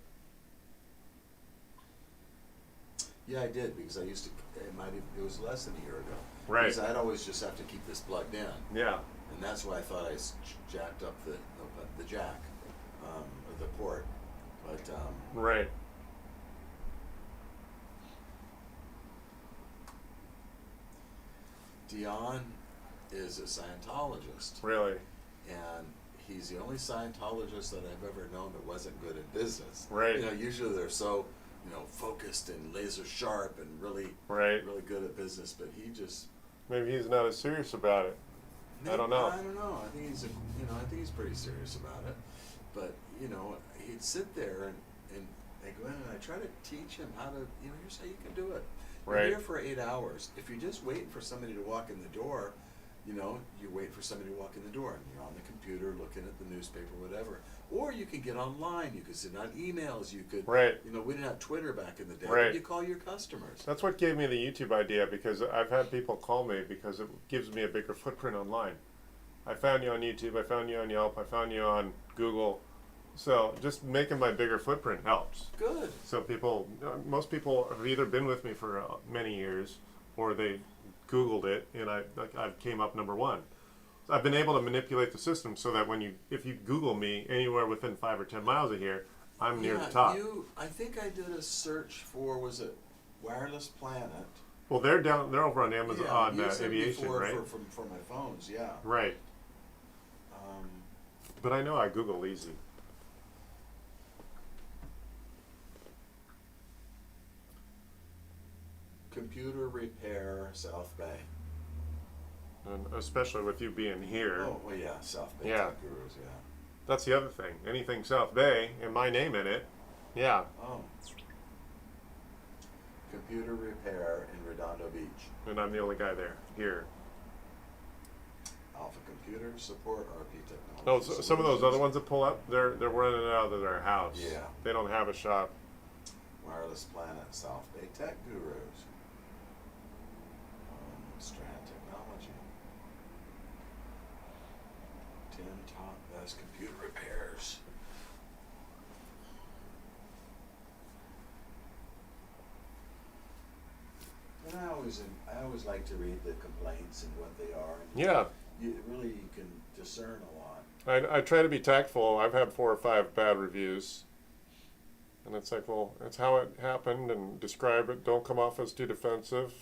Yeah, I did, because I used to, it was less than a year ago. Right. Because I'd always just have to keep this plugged in. Yeah. And that's why I thought I jacked up the jack, or the port. But, Right. Dion is a Scientologist. Really. And he's the only Scientologist that I've ever known that wasn't good at business. Right. You know, usually they're so, you know, focused and laser sharp and really, Right. really good at business. But he just, Maybe he's not as serious about it. I don't know. I don't know. I think he's, I think he's pretty serious about it. But you know, he'd sit there and I go in and I try to teach him how to, here's how you can do it. You're Right. here for 8 hours. If you're just waiting for somebody to walk in the door, you wait for somebody to walk in the door and you're on the computer looking at the newspaper, whatever. Or you can get online. You could send out emails. You could, Right. we didn't have Twitter back in the day. Right. But you call your customers. That's what gave me the YouTube idea, because I've had people call me because it gives me a bigger footprint online. I found you on YouTube, I found you on Yelp, I found you on Google. So just making my bigger footprint helps. Good. So people, most people have either been with me for many years, or they Googled it and I came up number one. So I've been able to manipulate the system so that if you Google me anywhere within 5 or 10 miles of here, I'm near the top. I think I did a search for, was it Wireless Planet? Well, they're over on Amazon, on you said aviation, before right? For my phones, yeah. Right. But I know I Google easy. Computer repair, South Bay. And especially with you being here. Oh, well, yeah, South Bay Yeah. Tech Gurus, yeah. That's the other thing. Anything South Bay and my name in it, yeah. Oh. Computer repair in Redondo Beach. And I'm the only guy there, here. Alpha Computer Support, RP Technology. No, some of those other Solutions. ones that pull up, they're running it out of their house. Yeah. They don't have a shop. Wireless Planet, South Bay Tech Gurus. Strand Technology. 10 top best computer repairs. And I always like to read the complaints and what they are. And Yeah. you can discern a lot. I try to be tactful. I've had 4 or 5 bad reviews. And it's like, well, it's how it happened, and describe it. Don't come off as too defensive.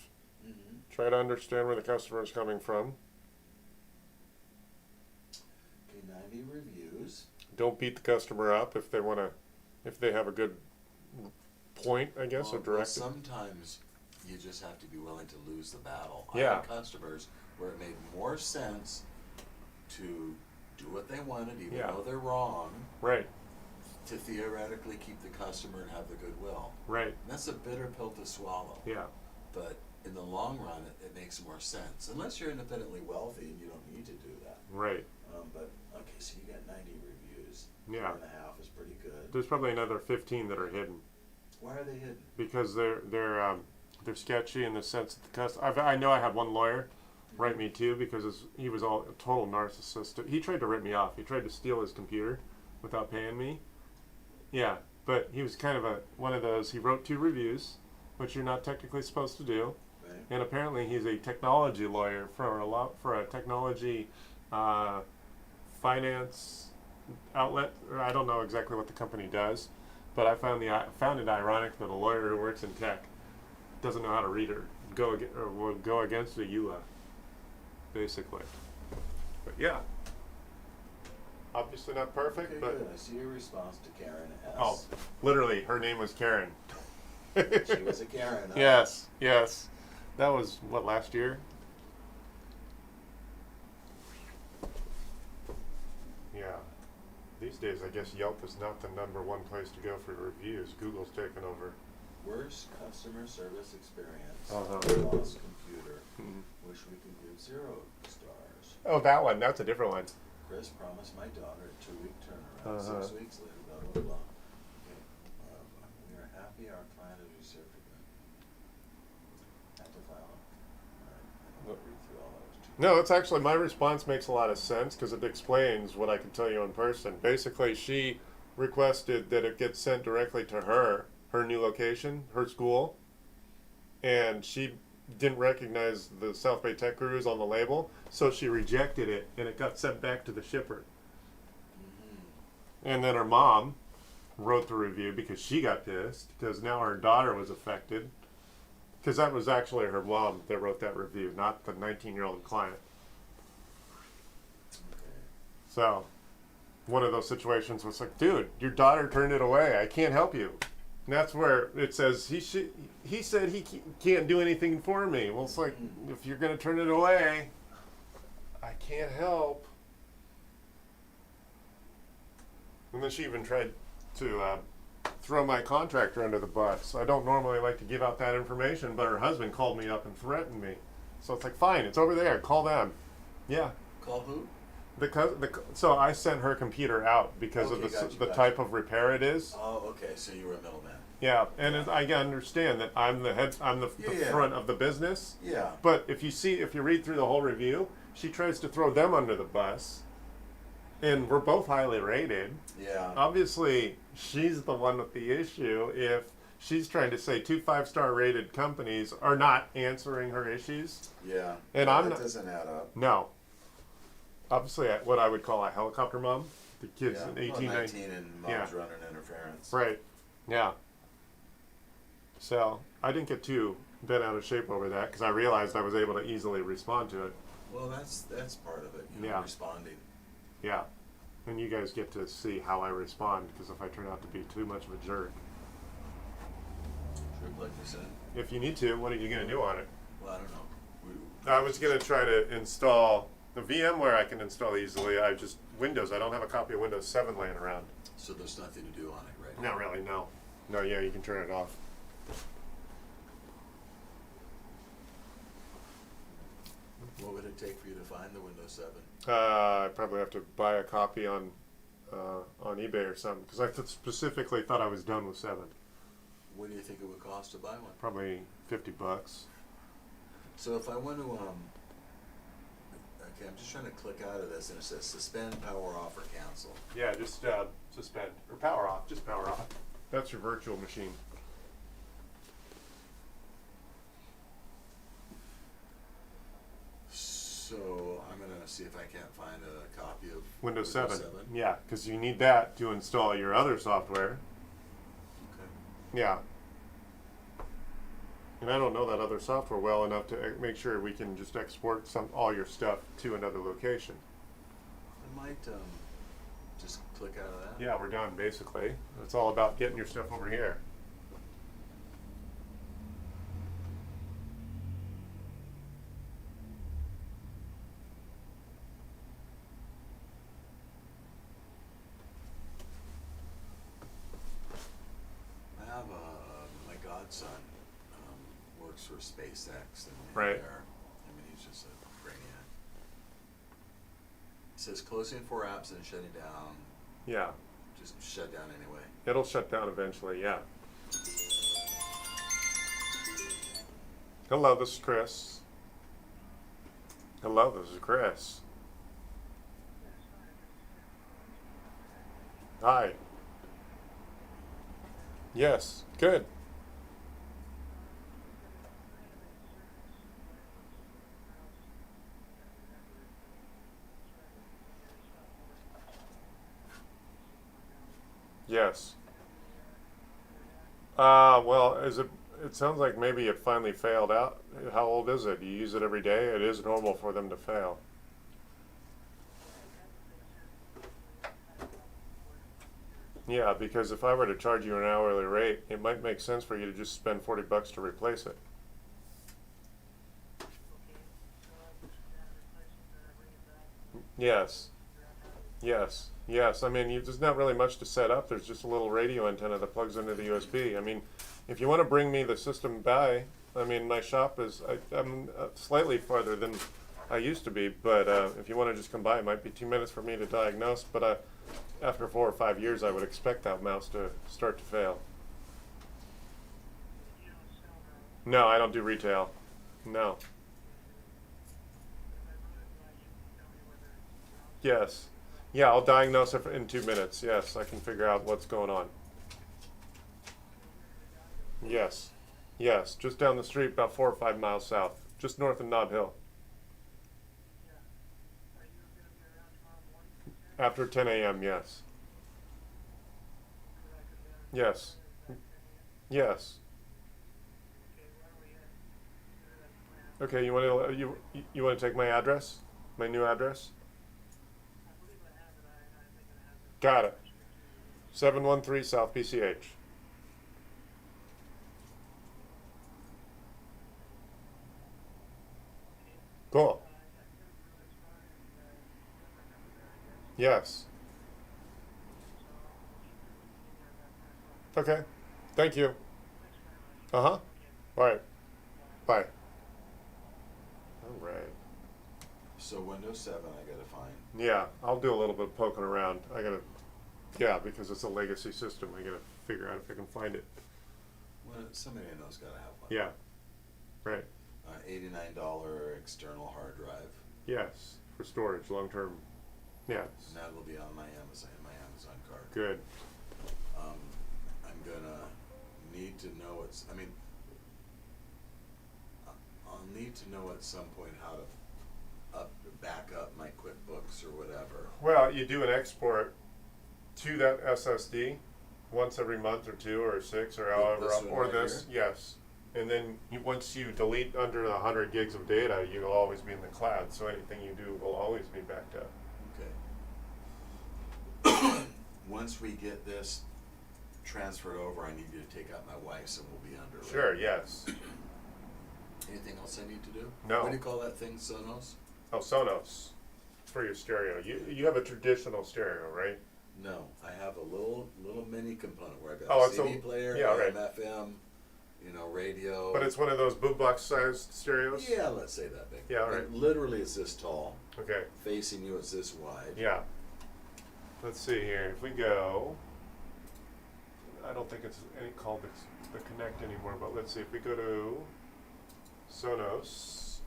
Mm-hmm. Try to understand where the customer is coming from. Okay, 90 reviews. Don't beat the customer up if they have a good point, I guess, or Well, directive. sometimes you just have to be willing to lose the battle. I Yeah. had customers where it made more sense to do what they wanted, even Yeah. though they're wrong, Right, to theoretically keep the customer and have the goodwill. right, And that's a bitter pill to swallow. yeah, But in the long run, it makes more sense. Unless you're independently wealthy and you don't need to do that. right. But, okay, so you got 90 reviews. Yeah. 4.5 is pretty good. There's probably another 15 that are hidden Why are they hidden? because they're sketchy in the sense that the customer. I know I had one lawyer write me too because he was all a total narcissist. He tried to rip me off. He tried to steal his computer without paying me. Yeah, but he was kind of one of those. He wrote 2 reviews, which you're not technically supposed to do. Right? And apparently he's a technology lawyer for a technology finance outlet. Or I don't know exactly what the company does, but I found it ironic that a lawyer who works in tech doesn't know how to read or will go against the EULA, basically. But yeah, obviously not perfect, Okay, but good. I see your response to Karen S. oh, literally, her name was Karen. She was a Karen. Huh? Yes, yes. That was, what, last year? Yeah. These days, I guess Yelp is not the #1 place to go for reviews. Google's taken over. Worst customer service experience. Uh-huh. Lost computer. Mhm. Wish we could give 0 stars. Oh, that one. That's a different one. Chris promised my daughter a 2-week turnaround. Uh-huh. 6 weeks later, blah, blah, blah. Okay. We are happy our client has reserved a good. Have to file. Alright, I don't want to read through all those. No, it's actually, my response makes a lot of sense because it explains what I can tell you in person. Basically, she requested that it get sent directly to her new location, her school, and she didn't recognize the South Bay Tech Gurus on the label, so she rejected it, and it got sent back to the shipper. And then her mom wrote the review because she got pissed because now her daughter was affected. Because that was actually her mom that wrote that review, not the 19-year-old client. Okay. So, one of those situations where it's like, dude, your daughter turned it away. I can't help you. And that's where it says he said he can't do anything for me. Well, it's like, if you're going to turn it away, I can't help. And then she even tried to throw my contractor under the bus. I don't normally like to give out that information, but her husband called me up and threatened me. So it's like, fine, it's over there. Call them. Yeah. Call who? So I sent her computer out because Okay, of gotcha, the gotcha. type of repair it is. Oh, okay, so you were a middleman. Yeah, and I understand that I'm the head, I'm the Yeah. front of the business. Yeah. But if you read through the whole review, she tries to throw them under the bus, and we're both highly rated. Yeah. Obviously, she's the one with the issue if she's trying to say 2 5-star rated companies are not answering her issues. Yeah. And Yeah, I'm that not- doesn't add up. No. Obviously, what I would call a helicopter mom. The kids Yeah. in Well, 18, 19 and mom's yeah. running interference. Right. Yeah. So I didn't get too bent out of shape over that because I realized I was able to easily respond to it. Well, that's part of it. You know, Yeah. responding. Yeah. And you guys get to see how I respond because if I turn out to be too much of a jerk. True, like you said. If you need to, what are you going to do on it? Well, I don't know. I was going to try to install the VMware I can install easily. Windows. I don't have a copy of Windows 7 laying around. So there's nothing to do on it, right? Not really, no. No, yeah, you can turn it off. What would it take for you to find the Windows 7? I probably have to buy a copy on eBay or something because I specifically thought I was done with 7. What do you think it would cost to buy one? Probably $50. So if I want to, okay, I'm just trying to click out of this and it says suspend, power off, or cancel. Yeah, just suspend or power off. Just power off. That's your virtual machine. So I'm gonna see if I can't find a copy of Windows 7. Yeah, because you need that to install your other software. Okay. Yeah. And I don't know that other software well enough to make sure we can just export all your stuff to another location. I might just click out of that. Yeah, we're done basically. It's all about getting your stuff over here. I have my godson works for SpaceX and Right. he's just a brainiac. It says closing 4 apps and shutting down. Yeah. Just shut down anyway. It'll shut down eventually, yeah. Hello, this is Chris. Hello, this is Chris. Hi. Yes, good. Yes. Well, it sounds like maybe it finally failed out. How old is it? Do you use it every day? It is normal for them to fail. Yeah, because if I were to charge you an hourly rate, it might make sense for you to just spend $40 to replace it. Yes. Yes. Yes. I mean, there's not really much to set up. There's just a little radio antenna that plugs into the USB. I mean, if you want to bring me the system by, I mean, my shop I'm slightly farther than I used to be, but if you want to just come by, it might be 2 minutes for me to diagnose, but after 4 or 5 years, I would expect that mouse to start to fail. No, I don't do retail. No. Yes. Yeah, I'll diagnose it in 2 minutes. Yes, I can figure out what's going on. Yes. Yes, just down the street, about 4 or 5 miles south, just north of Nob Hill. After 10 a.m., yes. Yes. Yes. Okay, you want to take my address? My new address? Got it. 713 South PCH. Cool. Yes. Okay. Thank you. Uh-huh. All right. Bye. All right. So Windows 7 I gotta find. Yeah, I'll do a little bit of poking around. Yeah, because it's a legacy system. I gotta figure out if I can find it. Well, somebody I know's gotta have one. Yeah. Right. $89 external hard drive. Yes. For storage, long term. Yes. And that'll be on my Amazon card. Good. I'm gonna need to know I'll need to know at some point how to back up my QuickBooks or whatever. Well, you do an export to that SSD once every month or two or 6 or however, This one or right this, yes. And then once you delete under 100 gigs of data, you'll always be in the cloud. So anything you do will always be backed up. Okay. Once we get this transferred over, I need you to take out my wife's and we'll be under. Right? Sure, yes. Anything else I need to do? No. What do you call that thing, Sonos? Oh, Sonos for your stereo. You have a traditional stereo, right? No, I have a little mini component where I've got Oh, a it's CD player, yeah, right. AM, FM, radio. But it's one of those boombox sized stereos? Yeah, let's say that big. Yeah, all right. It literally it's this tall. Okay. Facing you, it's this wide. Yeah. Let's see here. If we go, I don't think it's called the Connect anymore, but let's see. If we go to Sonos,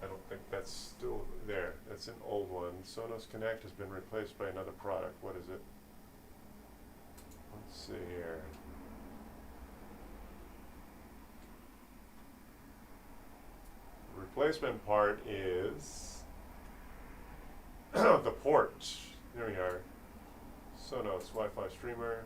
I don't think that's still there. That's an old one. Sonos Connect has been replaced by another product. What is it? Let's see here. The replacement part is the port. There we are. Sonos Wi-Fi streamer.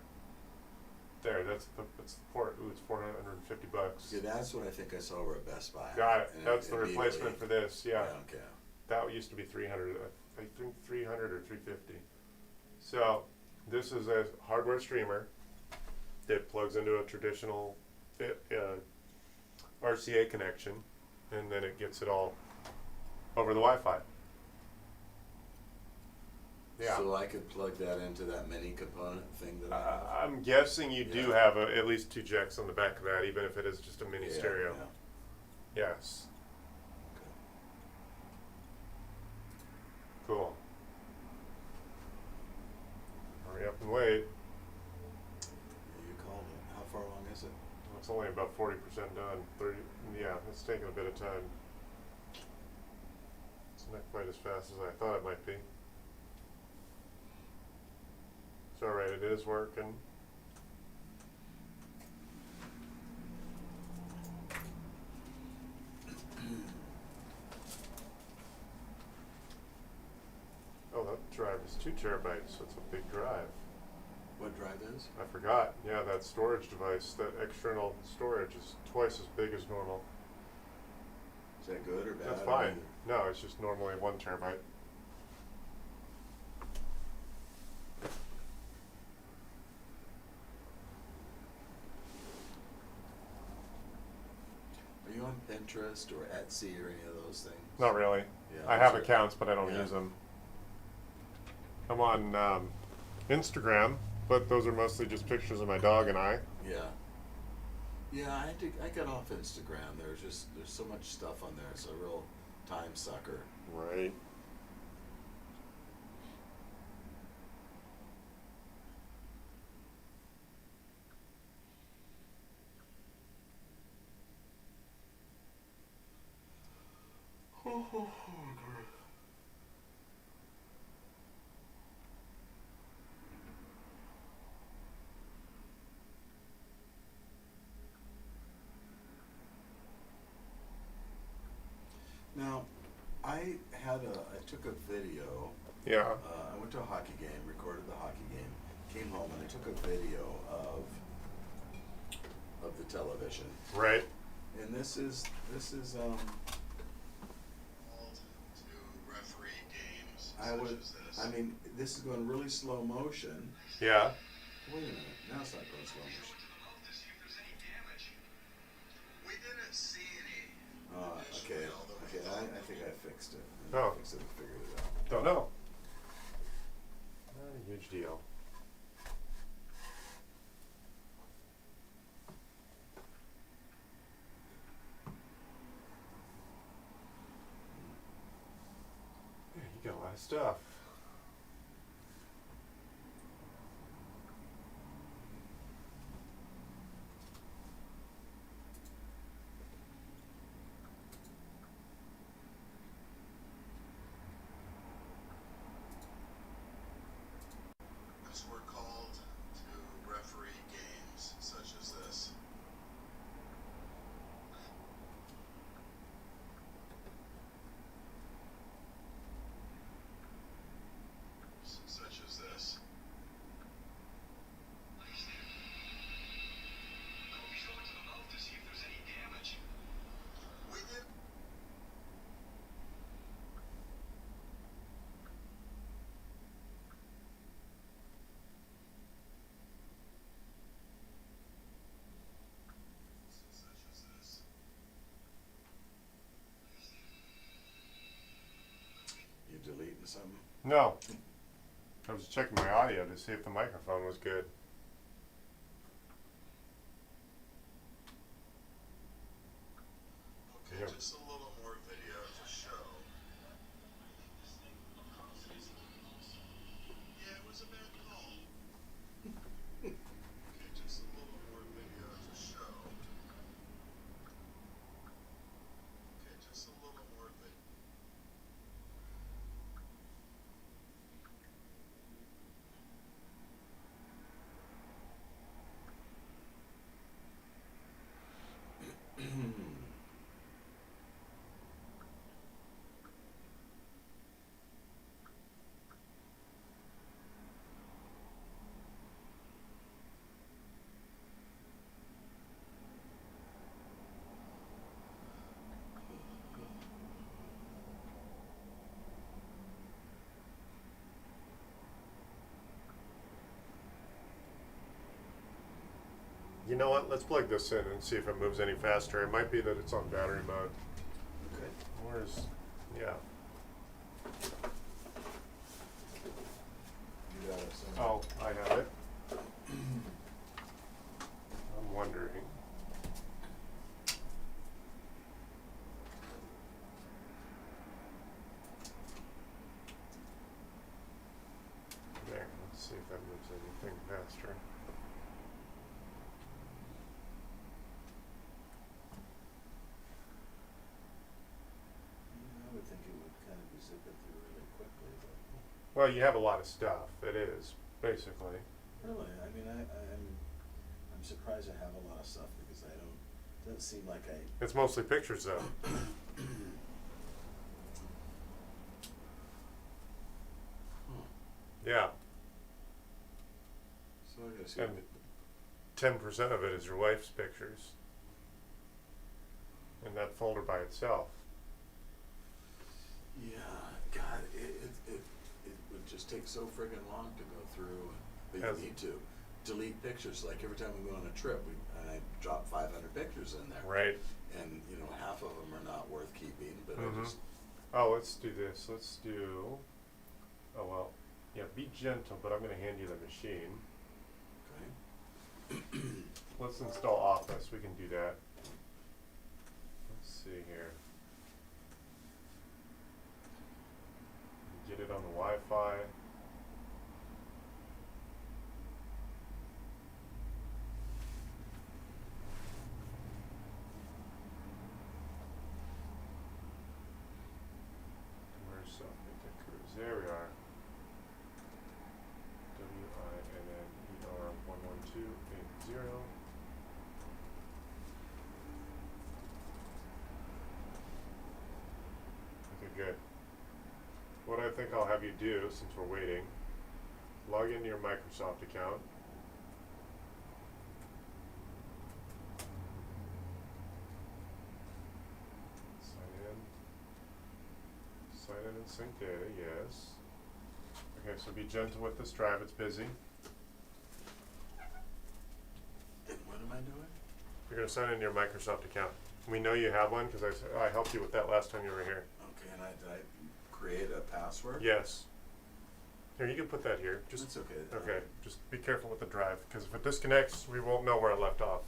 There, that's the port. Ooh, it's $450. Yeah, that's what I think I saw over at Best Buy. Got it. And That's the replacement for this. Yeah. Okay. That used to be 300. I think 300 or 350. So this is a hardware streamer that plugs into a traditional RCA connection, and then it gets it all over the Wi-Fi. Yeah. So I could plug that into that mini component thing that I have. I'm guessing you do Yeah. have at least 2 jacks on the back of that, even if it is just a mini Yeah, stereo. yeah. Yes. Cool. Hurry up and wait. Yeah, you called it. How far along is it? It's only about 40% done. 30. Yeah, it's taking a bit of time. It's not quite as fast as I thought it might be. It's all right. It is working. Oh, that drive is 2 terabytes, so it's a big drive. What drive is? I forgot. Yeah, that storage device, that external storage is twice as big as normal. Is that good or bad? That's or fine. neither? No, it's just normally 1 terabyte. Are you on Pinterest or Etsy or any of those things? Not really. Yeah, I have those are- accounts, but I don't yeah. use them. I'm on Instagram, but those are mostly just pictures of my dog and I. Yeah. Yeah, I got off Instagram. There's so much stuff on there. It's a real time sucker. Right. Now, I took a video. Yeah. I went to a hockey game, recorded the hockey game, came home, and I took a video of the television. Right. And this is but, I mean, this is going really slow motion. Yeah. Wait a minute, now it's not going slow motion. We didn't see any. Okay, I think I fixed it. Oh. I fixed it and figured it out. Don't know. Not a huge deal. Yeah, you got a lot of stuff. As we're called to referee games such as this. Such as this. We did. Such as this. You deleting something? No. I was checking my audio to see if the microphone was good. Okay, Yep. just a little more video to show. Yeah, it was a bad call. Okay, just a little more video to show. Okay, just a little more video. You know what? Let's plug this in and see if it moves any faster. It might be that it's on battery mode. Okay. Where's, yeah. You got it. So. Oh, I have it. I'm wondering. There, let's see if that moves anything faster. I would think it would kind of be zipping through really quickly, but Well, you have a lot of stuff. It is, basically. really, I mean, I'm surprised I have a lot of stuff because I don't. Doesn't seem like I. It's mostly pictures, though. Huh. Yeah. So I gotta see. And 10% of it is your wife's pictures. In that folder by itself. Yeah, God, it would just take so friggin' long to go through. But Yes. you need to delete pictures. Like every time we go on a trip, I drop 500 pictures in there. Right. And you know, half of them are not worth keeping. But Mhm. I just Oh, let's do this. Let's do. Oh, well. Yeah, be gentle, but I'm going to hand you the machine. okay. Let's install Office. We can do that. Let's see here. Get it on the Wi-Fi. Where's Software Cruise? There we are. WINNER11280. Okay, good. What I think I'll have you do, since we're waiting, log into your Microsoft account. Sign in and sync data, yes. Okay, so be gentle with this drive, it's busy. And what am I doing? You're gonna sign in your Microsoft account. We know you have one because I helped you with that last time you were here. Okay, and did I create a password? Yes. Here, you can put that here. Just That's okay. okay. Just be careful with the drive because if it disconnects, we won't know where it left off.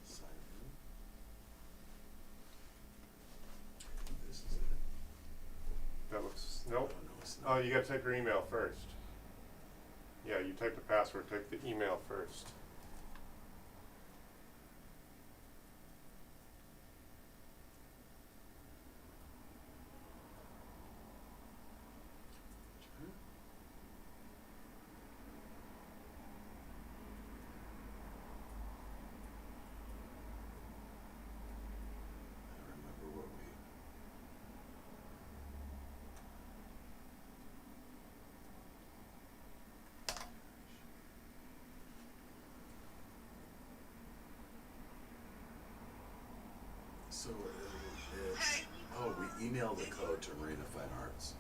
Sign in. This is it. That looks nope. Oh, no, it's Oh, not. you gotta type your email first. Yeah, you type the password. Type the email first. I remember what we. So oh, we emailed the code to Marina Fine Arts.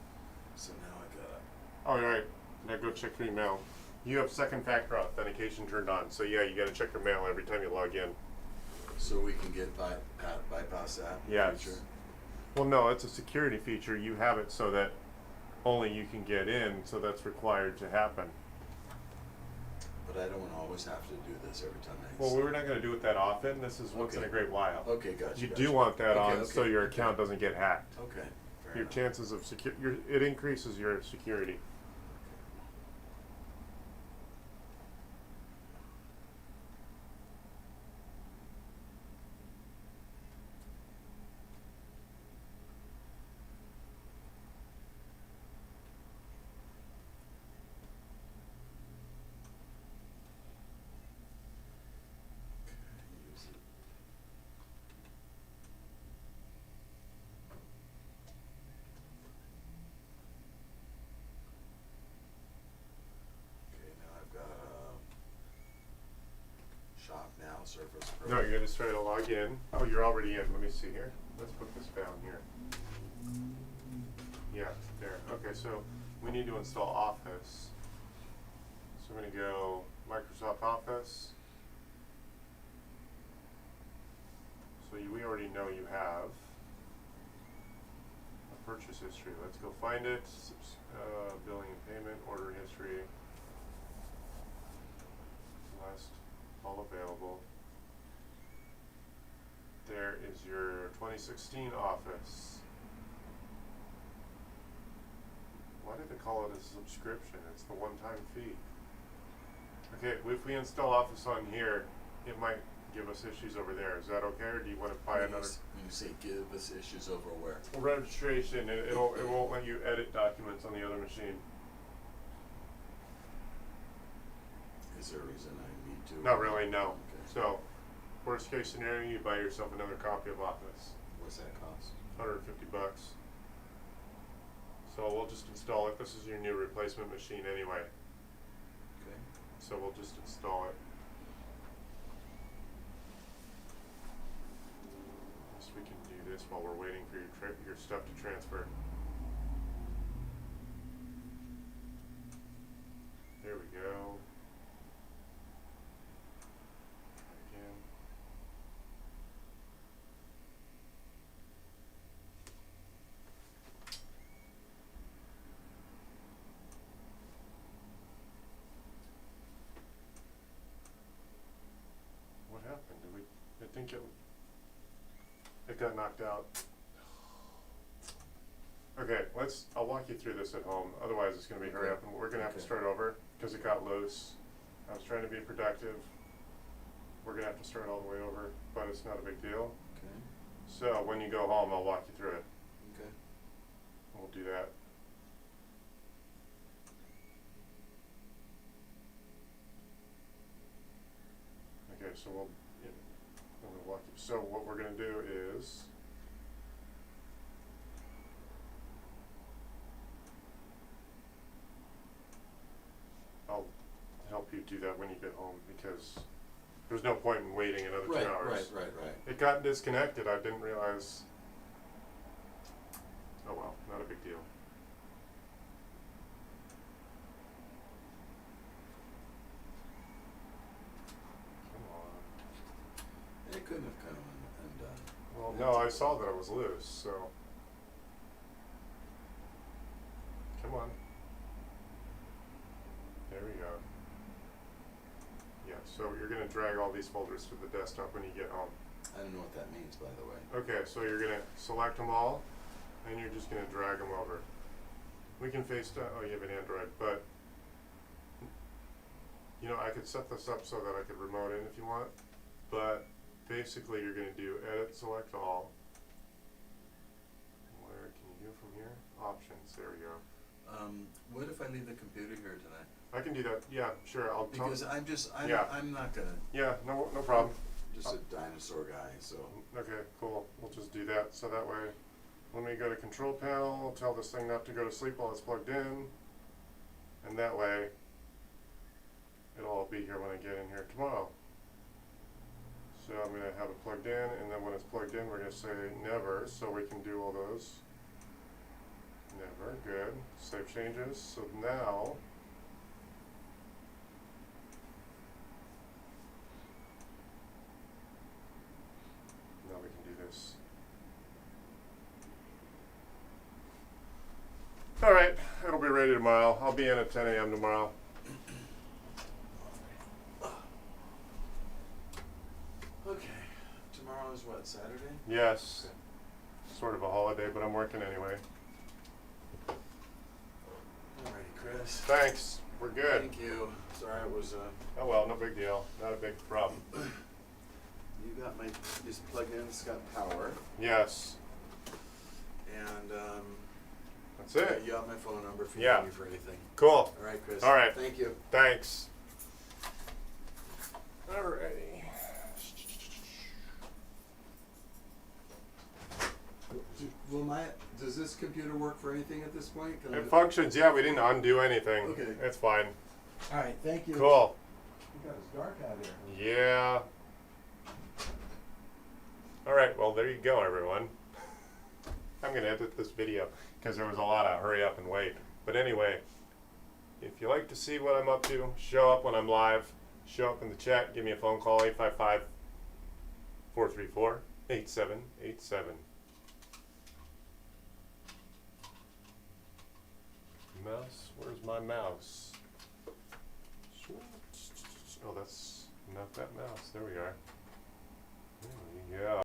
So now I gotta. All right. Now go check your email. You have second factor authentication turned on, so yeah, you gotta check your mail every time you log in. So we can get bypass that Yes. feature? Well, no, it's a security feature. You have it so that only you can get in, so that's required to happen. But I don't always have to do this every time I. Well, we're not going to do it that often. This is once in a Okay. great while. Okay, gotcha. You gotcha. do want that Okay, on so okay, your okay. account doesn't get hacked. Okay. Fair Your enough. chances of it increases your security. Okay, use it. Okay, now I've got shop now, Surface Pro. No, you're going to try to log in. Oh, you're already in. Let me see here. Let's put this down here. Yeah, there. Okay, so we need to install Office. So I'm going to go Microsoft Office. So we already know you have a purchase history. Let's go find it. Billing and payment, order history. Last, all available. There is your 2016 Office. Why did they call it a subscription? It's the one-time fee. Okay, if we install Office on here, it might give us issues over there. Is that okay, or do you want to buy another? When you say give us issues over where? Registration, it won't let you edit documents on the other machine. Is there a reason I need to? Not really, no. Okay. So, worst case scenario, you buy yourself another copy of Office, What's that cost? $150. So we'll just install it. This is your new replacement machine anyway. Okay. So we'll just install it. Guess we can do this while we're waiting for your stuff to transfer. There we go. Try again. What happened? I think it got knocked out. Okay, I'll walk you through this at home. Otherwise, it's going to be hurry up, and we're going to have to Okay. start over because it got loose. I was trying to be productive. We're going to have to start all the way over, but it's not a big deal. Okay. So when you go home, I'll walk you through it. Okay. We'll do that. Okay, so we'll walk you. So what we're going to do is I'll help you do that when you get home because there's no point in waiting another 2 Right, hours. right. It got disconnected. I didn't realize. Oh well, not a big deal. Come on. It couldn't have come undone. Well, no, I saw that it was loose, so. Come on. There we go. Yeah, so you're going to drag all these folders to the desktop when you get home. I don't know what that means, by the way. Okay, so you're going to select them all, and you're just going to drag them over. We can FaceTime. Oh, you have an Android, but you know, I could set this up so that I could remote in if you want, but basically you're going to do edit, select all. Where can you go from here? Options, there we go. What if I leave the computer here tonight? I can do that, yeah, sure, I'll tell. Because I'm Yeah. not gonna, Yeah, no problem. just a dinosaur guy, so. Okay, cool, we'll just do that, so that way, when we go to control panel, tell this thing not to go to sleep while it's plugged in, and that way, it'll all be here when I get in here tomorrow. So I'm gonna have it plugged in, and then when it's plugged in, we're gonna say never, so we can do all those. Never, good, save changes, so now, we can do this. Alright, it'll be ready tomorrow. I'll be in at 10 a.m. tomorrow. Okay, tomorrow is what, Saturday? Yes, sort of a holiday, but I'm working anyway. Alrighty, Chris. Thanks, we're good. Thank you. Sorry it was, Oh well, no big deal, not a big problem. you got my, just plugged in, it's got power, Yes, and, that's it. you have my phone number if you Yeah. need me for anything. Cool, Alright, Chris. All right. Thank you. thanks. Alrighty. Does this computer work for anything at this point? Can I- It functions, yeah, we didn't undo anything. Okay. It's fine. Alright, thank you. Cool. God, it's dark out here. Yeah. Alright, well there you go everyone. I'm gonna edit this video because there was a lot of hurry up and wait. But anyway, if you like to see what I'm up to, show up when I'm live, show up in the chat, give me a phone call, 855-434-8787. Mouse, where's my mouse? Oh, that's not that mouse. There we are. There we go.